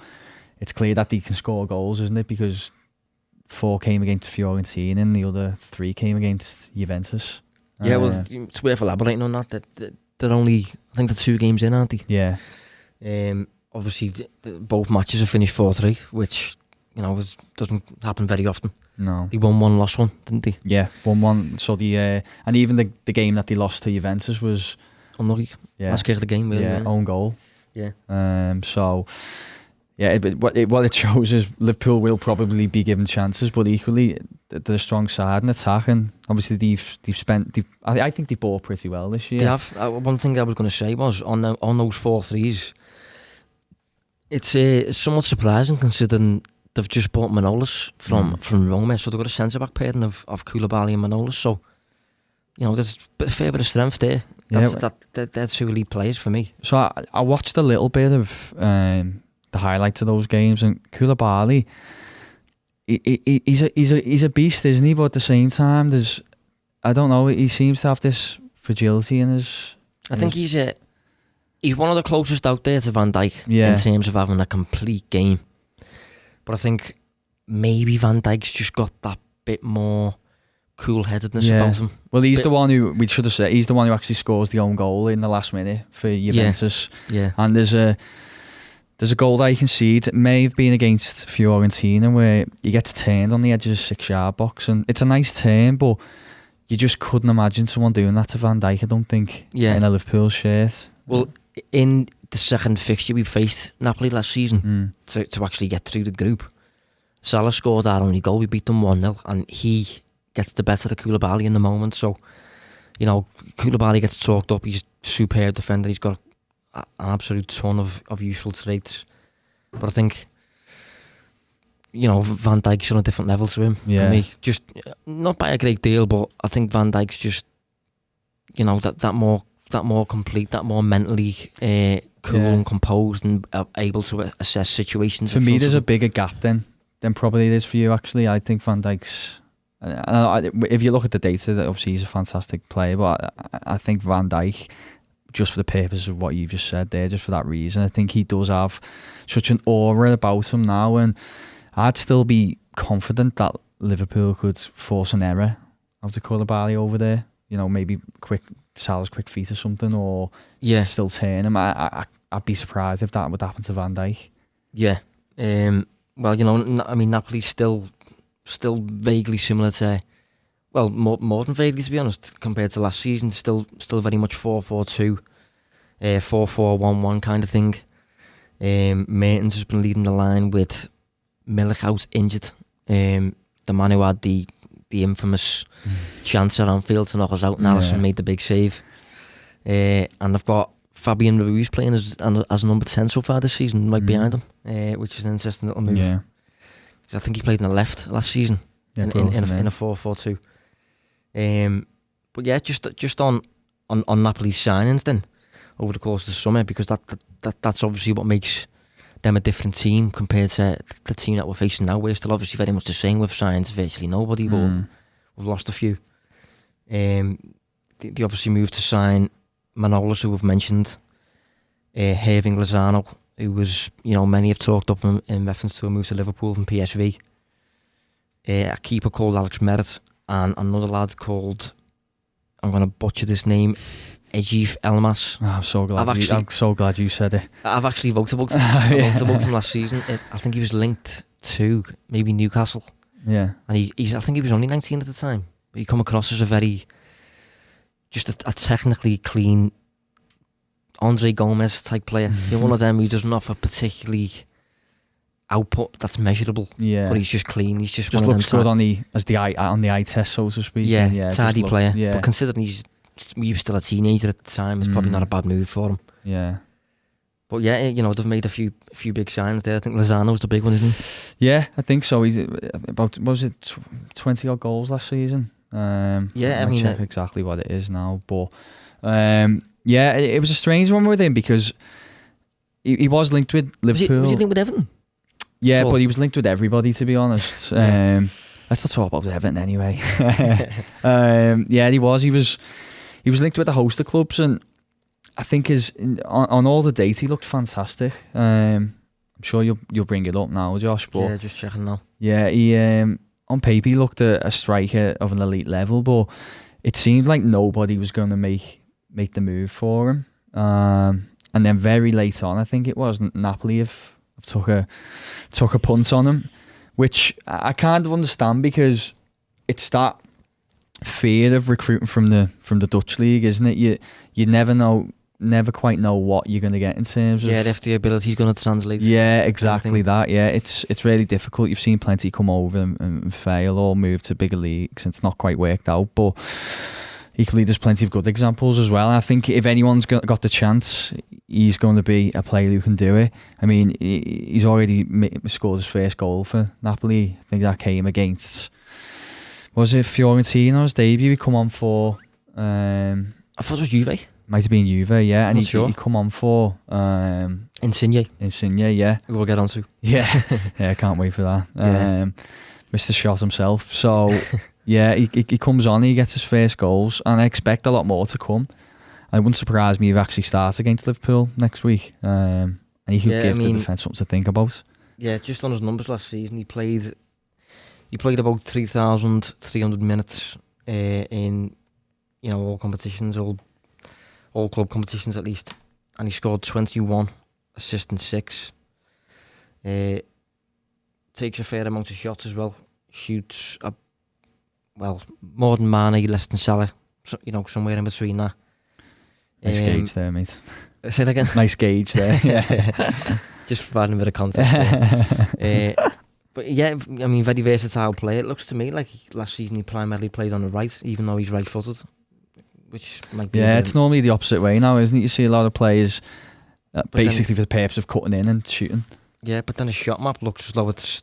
it's clear that they can score goals, isn't it? Because 4 came against Fiorentina and the other 3 came against Juventus. Yeah, well, it's worth elaborating on that. They're only, I think they're 2 games in, aren't they? Yeah. Obviously, both matches have finished 4-3, which doesn't happen very often. No. They won 1, lost 1, didn't they? Yeah, 1-1. So and even the game that they lost to Juventus was unlucky. Yeah. Last kick of the game, really. Yeah, own goal. Yeah. So yeah, what it shows is Liverpool will probably be given chances, but equally they're a strong side in attack, and obviously I think they bought pretty well this year. They have. One thing I was going to say was on those 4-3s, it's somewhat surprising considering they've just bought Manolas from Roma, so they've got a centre back pairing of Koulibaly and Manolas. So there's a fair bit of strength there. That's 2 elite players for me. So I watched a little bit of the highlights of those games, and Koulibaly, he's a beast, isn't he? But at the same time, I don't know, he seems to have this fragility in his. I think he's one of the closest out there to Van Dijk in terms of having a complete game. But I think maybe Van Dijk's just got that bit more cool-headedness about him. Well, he's the one who, we should have said, he's the one who actually scores the own goal in the last minute for Juventus. Yeah. And there's a goal that you can see. It may have been against Fiorentina where he gets turned on the edge of the 6-yard box, and it's a nice turn, but you just couldn't imagine someone doing that to Van Dijk, I don't think, in a Liverpool shirt. Well, in the second fixture we faced Napoli last season to actually get through the group, Salah scored our only goal. We beat them 1-0, and he gets the better of Koulibaly in the moment. So, Koulibaly gets talked up. He's a superb defender. He's got an absolute ton of useful traits. But I think, Van Dijk's on a different level to him for me. Just not by a great deal, but I think Van Dijk's just, that more complete, that more mentally cool and composed and able to assess situations. For me, there's a bigger gap than probably it is for you, actually. I think Van Dijk's, if you look at the data, obviously he's a fantastic player, but I think Van Dijk, just for the purpose of what you've just said there, just for that reason, I think he does have such an aura about him now, and I'd still be confident that Liverpool could force an error out of Koulibaly over there. Maybe Salah's quick feet or something, or still turn him. I'd be surprised if that would happen to Van Dijk. Yeah. Well, Napoli's still vaguely similar to, more than vaguely, to be honest, compared to last season. Still very much 4-4-2. 4-4-1-1 kind of thing. Mertens has been leading the line with Millichouse injured. The man who had the infamous chance at Anfield to knock us out, and Alisson made the big save. And they've got Fabian Ruiz playing as number 10 so far this season, right behind him, which is an interesting little move. Yeah. I think he played in the left last season in a 4-4-2. But yeah, just on Napoli's signings then over the course of the summer, because that's obviously what makes them a different team compared to the team that we're facing now. We're still obviously very much the same. We've signed virtually nobody, but we've lost a few. They obviously moved to sign Manolas, who we've mentioned, Hirving, Lozano, who was, many have talked up in reference to a move to Liverpool from PSV. A keeper called Alex Merritt, and another lad called, I'm going to butcher this name, Ejif Elmas. Oh, I'm so glad you said it. I've actually voted about him. I voted about him last season. I think he was linked to maybe Newcastle. Yeah. And I think he was only 19 at the time. But he come across as just a technically clean Andre Gomez type player. You're one of them who doesn't offer particularly output that's measurable. Yeah. But he's just clean. He's just one looks of them good on the eye test, so to speak. Yeah, tidy player. Yeah. But considering he was still a teenager at the time, it's probably not a bad move for him. Yeah. But yeah, they've made a few big signs there. I think Lozano's the big one, isn't he? Yeah, I think so. He's about, what was it, 20 odd goals last season? I check exactly what it is now, but it was a strange one with him because he was linked with Liverpool. Was he linked with Everton? Yeah, but he was linked with everybody, to be honest. Let's not talk about Everton anyway. He was linked with a host of clubs, and I think on all the dates he looked fantastic. I'm sure you'll bring it up now, Josh. But yeah, just checking now. Yeah, he on paper he looked a striker of an elite level, but it seemed like nobody was going to make the move for him. And then very late on, I think it was Napoli have took a punt on him, which I kind of understand because it's that fear of recruiting from the Dutch league, isn't it? You never quite know what you're going to get in terms of if the ability's going to translate. Yeah, exactly that. Yeah, it's really difficult. You've seen plenty come over and fail or move to bigger leagues, and it's not quite worked out. But equally, there's plenty of good examples as well. I think if anyone's got the chance, he's going to be a player who can do it. I mean, he's already scored his first goal for Napoli. I think that came against, was it Fiorentina's debut? He come on for I thought it was Juve. Might have been Juve, yeah. And he come on for Insigne, yeah. We'll get on to. Yeah, I can't wait for that. Mr. Shot himself. So yeah, he comes on, he gets his first goals, and I expect a lot more to come. It wouldn't surprise me if he actually starts against Liverpool next week. And he could give the defence something to think about. Yeah, just on his numbers last season, he played about 3,300 minutes in all competitions, all club competitions at least, and he scored 21, assists and 6. Takes a fair amount of shots as well. Shoots more than Mane, less than Salah. So, somewhere in between that. Nice gauge there, mate. Say that again. Nice gauge there. Yeah. Just providing a bit of context. But yeah, I mean, very versatile player. It looks to me like last season he primarily played on the right, even though he's right-footed. Which might be it's normally the opposite way now, isn't it? You see a lot of players basically for the purpose of cutting in and shooting. Yeah, but then his shot map looks as though it's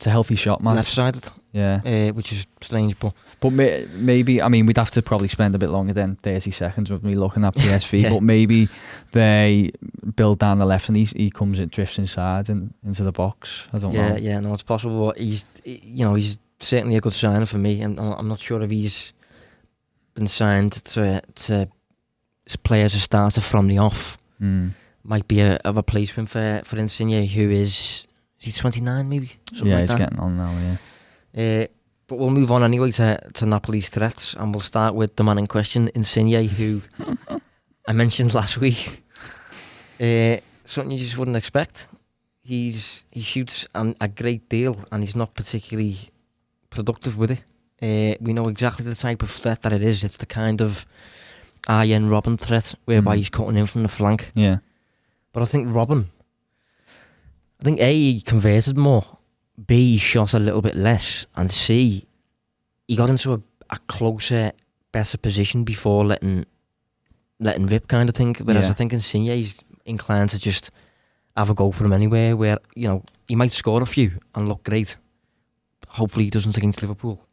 a healthy shot map. Left-sided. Yeah. Which is strange, but maybe, I mean, we'd have to probably spend a bit longer than 30 seconds with me looking at PSV, but maybe they build down the left and he comes and drifts inside and into the box. I don't know. Yeah, no, it's possible. But he's certainly a good signer for me, and I'm not sure if he's been signed to play as a starter from the off. Might be a replacement for Insigne, who is he 29 maybe? Something like he's getting on now, yeah. But we'll move on anyway to Napoli's threats, and we'll start with the man in question, Insigne, who I mentioned last week. Something you just wouldn't expect. He shoots a great deal, and he's not particularly productive with it. We know exactly the type of threat that it is. It's the kind of Arjen Robben threat, whereby he's cutting in from the flank. Yeah. But I think Robben, A, he converted more, B, he shot a little bit less, and C, he got into a closer, better position before letting rip kind of thing. Whereas I think Insigne, he's inclined to just have a go for him anywhere, where, you know, he might score a few and look great. Hopefully he doesn't against Liverpool.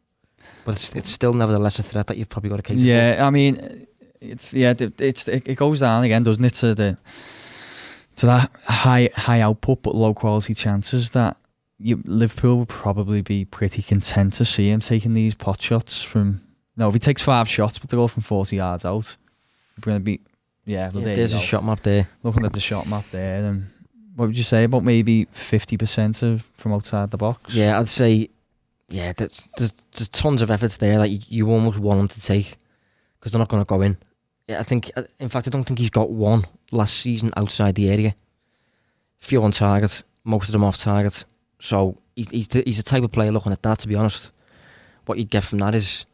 But it's still nevertheless a threat that you've probably got to cater for. Yeah, I mean, it goes down again, doesn't it, to that high output but low quality chances that Liverpool would probably be pretty content to see him taking these pot shots from. No, if he takes 5 shots, but they go from 40 yards out, we're going to be. Yeah, well, there's a shot map there. Looking at the shot map there, and what would you say about maybe 50% from outside the box? Yeah, I'd say. Yeah, there's tons of efforts there that you almost want him to take, because they're not going to go in. Yeah, in fact, I don't think he's got one last season outside the area. Few on target, most of them off target. So he's the type of player looking at that, to be honest. What you'd get from that is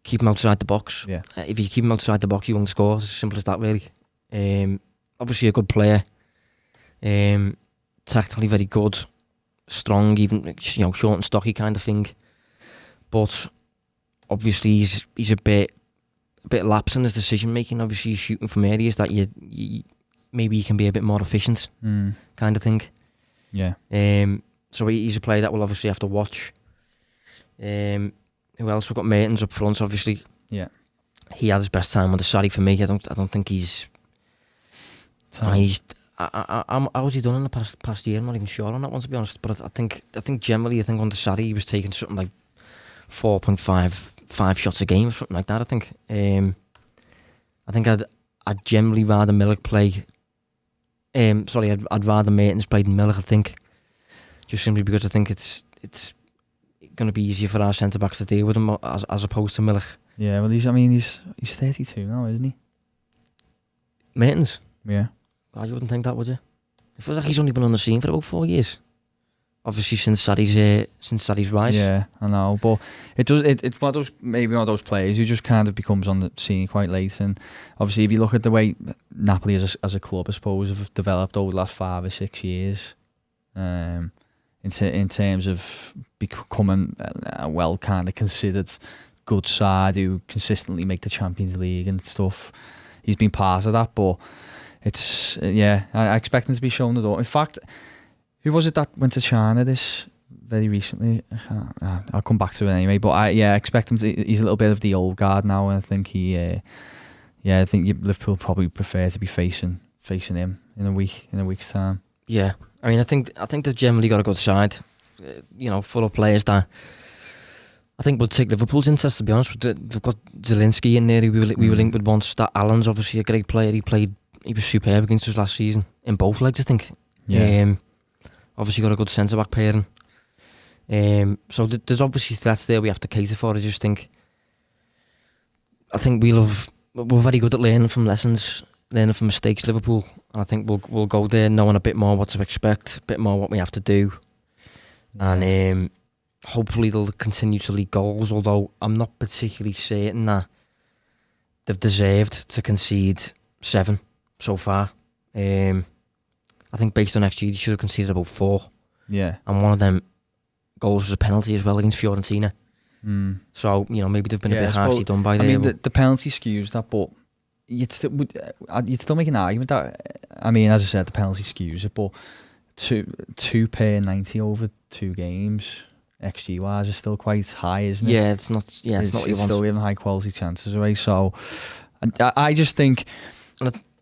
keep him outside the box. Yeah. If you keep him outside the box, you won't score. It's as simple as that, really. Obviously a good player. Tactically very good. Strong, even, you know, short and stocky kind of thing. But obviously he's a bit lapse in his decision making. Obviously he's shooting from areas that you maybe he can be a bit more efficient, kind of thing. Yeah. So he's a player that we'll obviously have to watch. Who else? We've got Mertens up front, obviously. Yeah. He had his best time under Sarri for me. I don't think he's. How was he done in the past year? I'm not even sure on that one, to be honest. But I think generally, under Sarri he was taking something like 4.5 shots a game or something like that. I think I'd generally rather Milik play. I'd rather Mertens play than Milik. I think just simply because I think it's going to be easier for our centre backs to deal with him as opposed to Milik. Yeah, well, he's 32 now, isn't he? Mertens. Yeah. God, you wouldn't think that, would you? It feels like he's only been on the scene for about 4 years. Obviously, since Sarri's rise. Yeah, I know, but it's one of those players who just kind of becomes on the scene quite late. And obviously, if you look at the way Napoli as a club, I suppose, have developed over the last 5 or 6 years, in terms of becoming a well kind of considered good side who consistently make the Champions League and stuff, he's been part of that, but. It's I expect him to be shown the door. In fact, who was it that went to China this very recently? I'll come back to it anyway. But I expect him to. He's a little bit of the old guard now, and I think I think Liverpool probably prefer to be facing him in a week's time. Yeah, I mean, I think they've generally got a good side. Full of players that I think would take Liverpool's interest. To be honest, they've got Zielinski in there. We were linked with once. That Allen's obviously a great player. He was superb against us last season in both legs, I think. Yeah. Obviously got a good centre back pairing. So there's obviously threats there we have to cater for. I think we're very good at learning from lessons, learning from mistakes, Liverpool. And I think we'll go there knowing a bit more what to expect, a bit more what we have to do. Yeah. And hopefully they'll continue to lead goals, although I'm not particularly certain that they've deserved to concede 7 so far. I think based on XG, they should have conceded about 4. Yeah. And one of them goals was a penalty as well against Fiorentina. So, maybe they've been a bit harshly done by there. I mean, the penalty skews that, but you'd still make an argument that, I mean, as I said, the penalty skews it, but 2 per 90 over 2 games, XG wise, is still quite high, isn't it? Yeah, it's not what you want. It's still giving high quality chances away. So, I just think.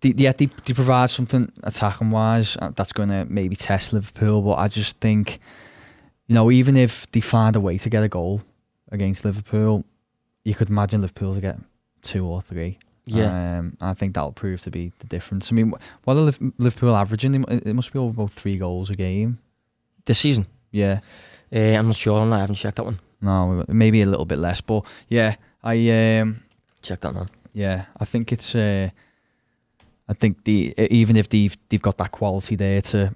They provide something attacking wise that's going to maybe test Liverpool, but I just think, even if they find a way to get a goal against Liverpool, you could imagine Liverpool to get 2 or 3. Yeah. I think that'll prove to be the difference. I mean, what are Liverpool averaging? It must be over about 3 goals a game this season. Yeah. I'm not sure on that. I haven't checked that one. No, maybe a little bit less, but yeah, I check that now. Yeah, I think it's. I think even if they've got that quality there to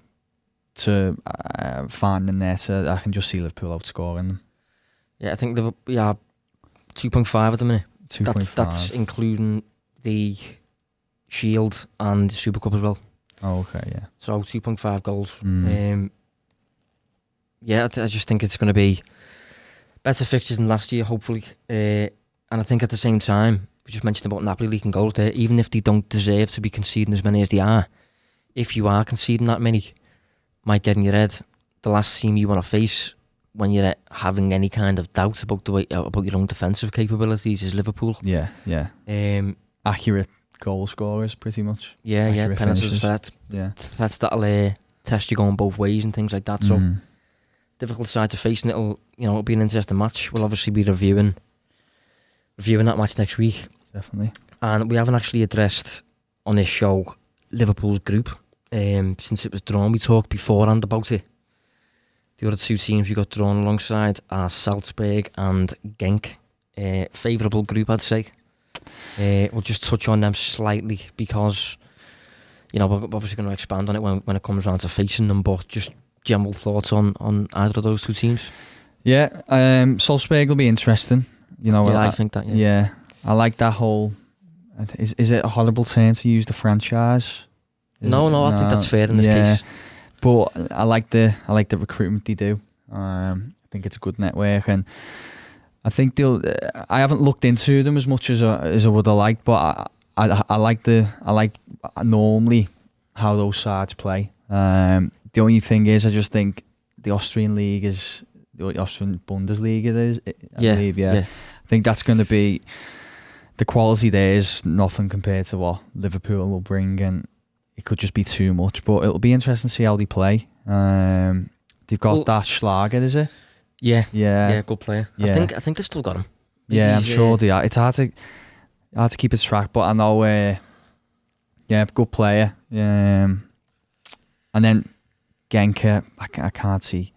find the net, I can just see Liverpool outscoring them. Yeah, I think they're 2.5 at the minute. 2.5. That's including the Shield and the Super Cup as well. Oh, okay, yeah. So 2.5 goals. Yeah, I just think it's going to be better fixtures than last year, hopefully. And I think at the same time, we just mentioned about Napoli leaking goals there, even if they don't deserve to be conceding as many as they are, if you are conceding that many, might get in your head the last team you want to face when you're having any kind of doubt about about your own defensive capabilities is Liverpool. Yeah. Accurate goal scorers, pretty much. Yeah, penalties threat. Yeah. Threats that'll test you going both ways and things like that. So difficult side to face, and it'll be an interesting match. We'll obviously be reviewing that match next week. Definitely. And we haven't actually addressed on this show Liverpool's group since it was drawn. We talked beforehand about it. The other two teams we got drawn alongside are Salzburg and Genk. Favourable group, I'd say. We'll just touch on them slightly because we're obviously going to expand on it when it comes around to facing them, but just general thoughts on either of those two teams. Yeah, Salzburg will be interesting. I think that. Yeah, I like that whole. Is it a horrible term to use, the franchise? No, I think that's fair in this case. But I like the recruitment they do. I think it's a good network, and I think I haven't looked into them as much as I would have liked, but I like normally how those sides play. The only thing is, I just think the Austrian league is the Austrian Bundesliga. I believe. I think that's going to be the quality there is nothing compared to what Liverpool will bring, and it could just be too much. But it'll be interesting to see how they play. They've got that Schlager, is it? Yeah, good player. Yeah. I think they've still got him. I'm sure they are. It's hard to keep his track, but I know. Good player. And then Genk, I can't see.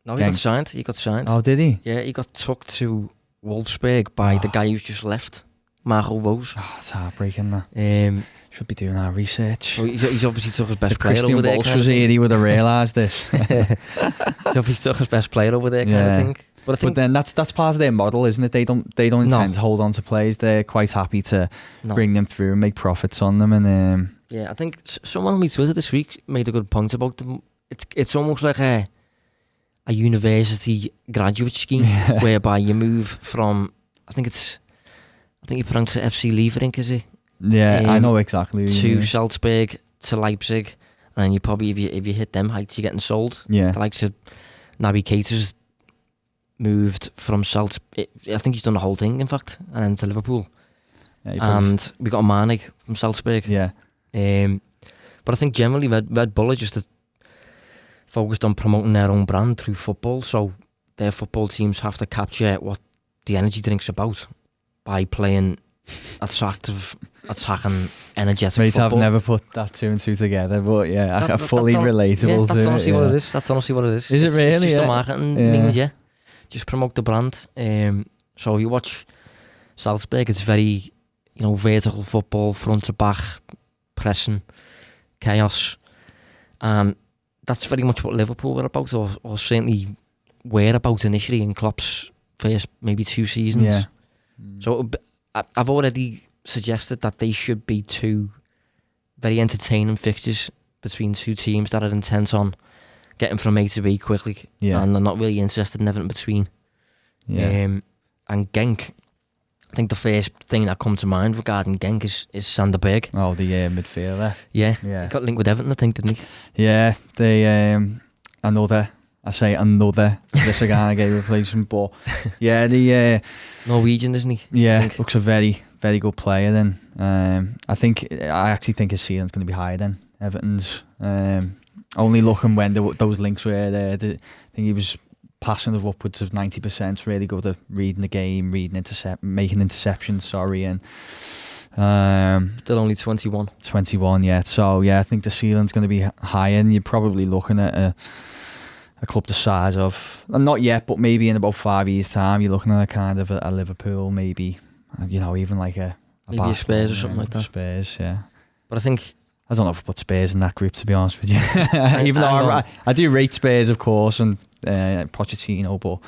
No, he got signed. Oh, did he? Yeah, he got took to Wolfsburg by the guy who's just left, Marco Rose. Oh, that's heartbreaking, that. Should be doing our research. So he's obviously took his best player Christian over there. Walsh was here, he would have realised this. He's obviously took his best player over there, kind of thing. But then that's part of their model, isn't it? They don't intend to hold on to players. They're quite happy to bring them through and make profits on them. And yeah, I think someone on my Twitter this week made a good point about them. It's almost like a university graduate scheme whereby you move from, I think you pronounce it FC Liefering, is it? Yeah, I know exactly. To Salzburg, to Leipzig, and then you probably, if you hit them heights, you're getting sold. Yeah. The likes of Naby Keita's moved from Salzburg. I think he's done the whole thing, in fact, and then to Liverpool. Yeah, and we got Manik from Salzburg. Yeah. But I think generally Red Bull are just focused on promoting their own brand through football, so their football teams have to capture what the energy drink's about by playing attractive, attacking, energetic football. I've never put that two and two together, but I can fully relatable to it. That's honestly what it is. That's honestly what it is. Is it really? It's just a marketing means, just promote the brand. So you watch Salzburg, it's very, vertical football, front to back, pressing, chaos, and that's very much what Liverpool were about, or certainly were about initially in Klopp's first maybe 2 seasons. Yeah. So I've already suggested that they should be 2 very entertaining fixtures between 2 teams that are intent on getting from A to B quickly, and they're not really interested in everything between. Yeah. And Genk, I think the first thing that comes to mind regarding Genk is Sander Berg. Oh, the midfielder. Yeah. He got linked with Everton, I think, didn't he? Yeah, they another Visagana replacement, but the Norwegian, isn't he? Yeah, looks a very, very good player. Then I actually think his ceiling's going to be higher than Everton's. Only looking when those links were there, I think he was passing of upwards of 90%. Really good at reading the game, making interceptions. And still only 21. 21, yeah. So I think the ceiling's going to be higher, and you're probably looking at a club the size of, not yet, but maybe in about 5 years' time, you're looking at a kind of a Liverpool, maybe, even like a Spurs or something like that. Spurs, yeah. But I think, I don't know if I put Spurs in that group, to be honest with you. Even though I do rate Spurs, of course, and Pochettino, but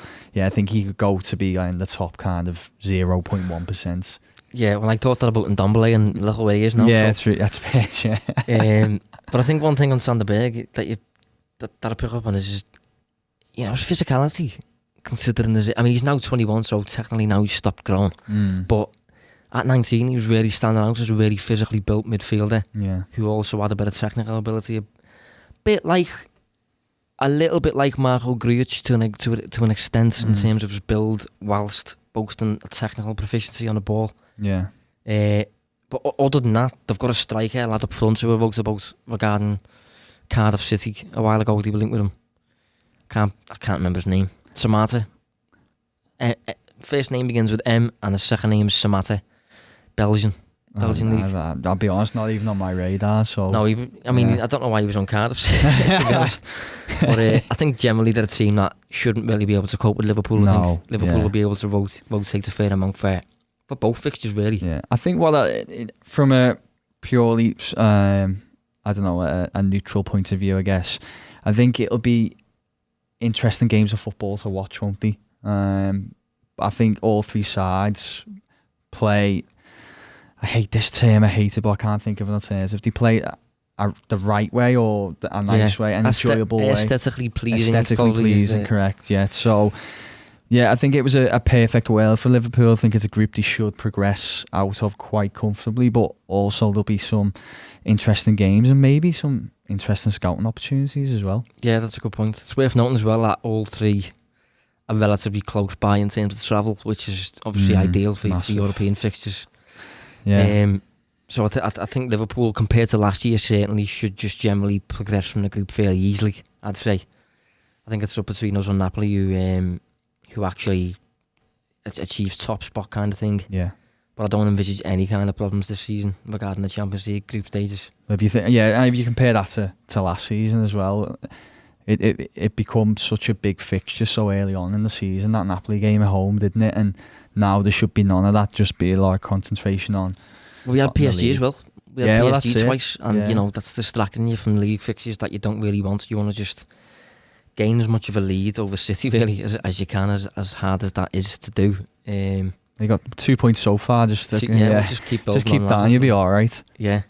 I think he could go to be in the top kind of 0.1%. Yeah, well, I thought that about Ndombele and look where he is now. Yeah, so. it's true. That's bad, yeah. But I think one thing on Sander Berg that I pick up on is just, his physicality. Considering he's now 21, so technically now he's stopped growing. But at 19, he was really standing out as a really physically built midfielder. Yeah. Who also had a bit of technical ability, a little bit like Marco Grujic to an extent in terms of his build, whilst boasting a technical proficiency on the ball. Yeah. But other than that, they've got a striker, a lad up front who I wrote about regarding Cardiff City a while ago. They were linked with him. I can't remember his name. Samata. First name begins with M and his second name is Samata. Belgian league. I'll be honest, not even on my radar. So no, I don't know why he was on Cardiff, to be honest. But I think generally they're a team that shouldn't really be able to cope with Liverpool. I think Liverpool will be able to rotate a fair amount for both fixtures, really. Yeah, I think from a purely, a neutral point of view, I guess, I think it'll be interesting games of football to watch, won't they? I think all three sides play. I hate this term, I hate it, but I can't think of an alternative. They play the right way or a nice way, an enjoyable way. Aesthetically pleasing. Correct, yeah. So, yeah, I think it was a perfect world for Liverpool. I think it's a group they should progress out of quite comfortably, but also there'll be some interesting games and maybe some interesting scouting opportunities as well. Yeah, that's a good point. It's worth noting as well that all three are relatively close by in terms of travel, which is obviously ideal for European fixtures. Yeah. So I think Liverpool, compared to last year, certainly should just generally progress from the group fairly easily, I'd say. I think it's up between us and Napoli who actually achieves top spot kind of thing. Yeah. But I don't envisage any kind of problems this season regarding the Champions League group stages. If you compare that to last season as well, it becomes such a big fixture so early on in the season, that Napoli game at home, didn't it? And now there should be none of that, just be a lot of concentration on. We had PSG as well. We had PSG twice, and that's distracting you from league fixtures that you don't really want. You want to just gain as much of a lead over City really as you can, as hard as that is to do. You got 2 points so far. Just keep down, you'll be all right. Yeah.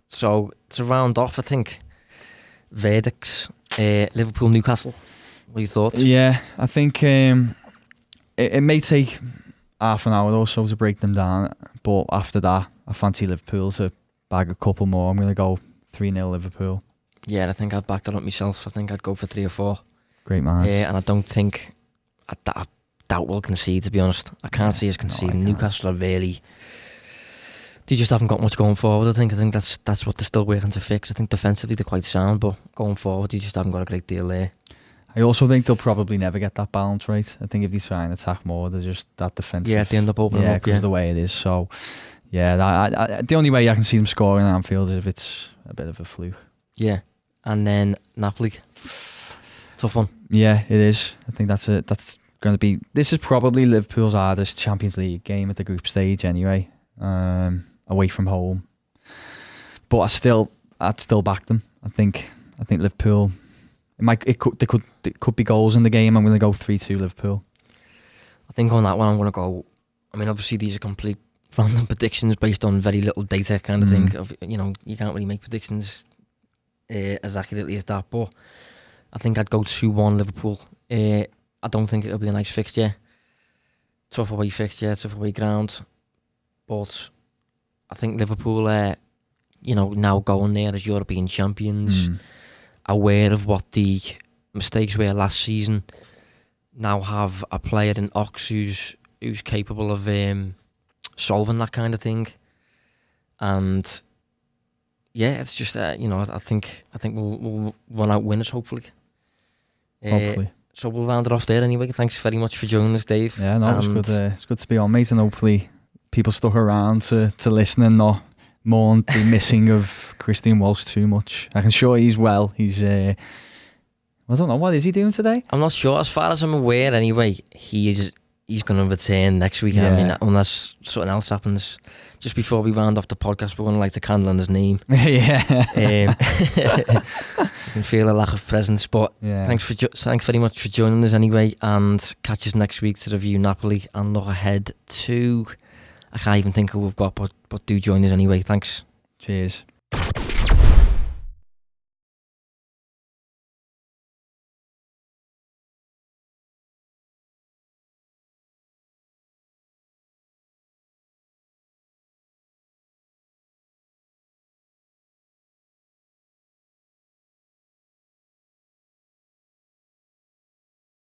So to round off, I think verdicts. Liverpool, Newcastle. What are your thoughts? Yeah, I think it may take half an hour or so to break them down, but after that, I fancy Liverpool to bag a couple more. I'm going to go 3-0 Liverpool. Yeah, I think I'd back that up myself. I think I'd go for 3 or 4. Great man. And I don't think I doubt we'll concede, to be honest. I can't see us conceding. Newcastle are really... They just haven't got much going forward. I think that's what they're still working to fix. I think defensively they're quite sound, but going forward they just haven't got a great deal there. I also think they'll probably never get that balance right. I think if they try and attack more, they're just that defensive. Yeah, they end up opening up. Because of the way it is. So, yeah, the only way I can see them scoring in Anfield is if it's a bit of a fluke. Yeah, and then Napoli. Tough one. Yeah, it is. I think that's going to be... This is probably Liverpool's hardest Champions League game at the group stage anyway. Away from home, but I'd still back them. I think Liverpool. It could be goals in the game. I'm going to go 3-2 Liverpool. I think on that one I'm going to go. I mean, obviously these are complete random predictions based on very little data, kind of thing. You can't really make predictions as accurately as that. But I think I'd go 2-1 Liverpool. I don't think it'll be a nice fixture. Tough away fixture, tough away ground, but I think Liverpool, now going there as European champions, aware of what the mistakes were last season, now have a player in Ox who's capable of solving that kind of thing, and it's just I think we'll run out winners hopefully. Hopefully. So we'll round it off there anyway. Thanks very much for joining us, Dave. Yeah, no, it's good. It's good to be on, mate, and hopefully people stuck around to listen and not mourn the missing of Christian Walsh too much. I can sure he's well. He's I don't know, what is he doing today? I'm not sure. As far as I'm aware, anyway, he's going to return next week. Yeah. I mean, unless something else happens. Just before we round off the podcast, we're going to light a candle in his name. Yeah. You can feel a lack of presence, but thanks very much for joining us anyway, and catch us next week to review Napoli and look ahead to I can't even think who we've got, but do join us anyway. Thanks. Cheers.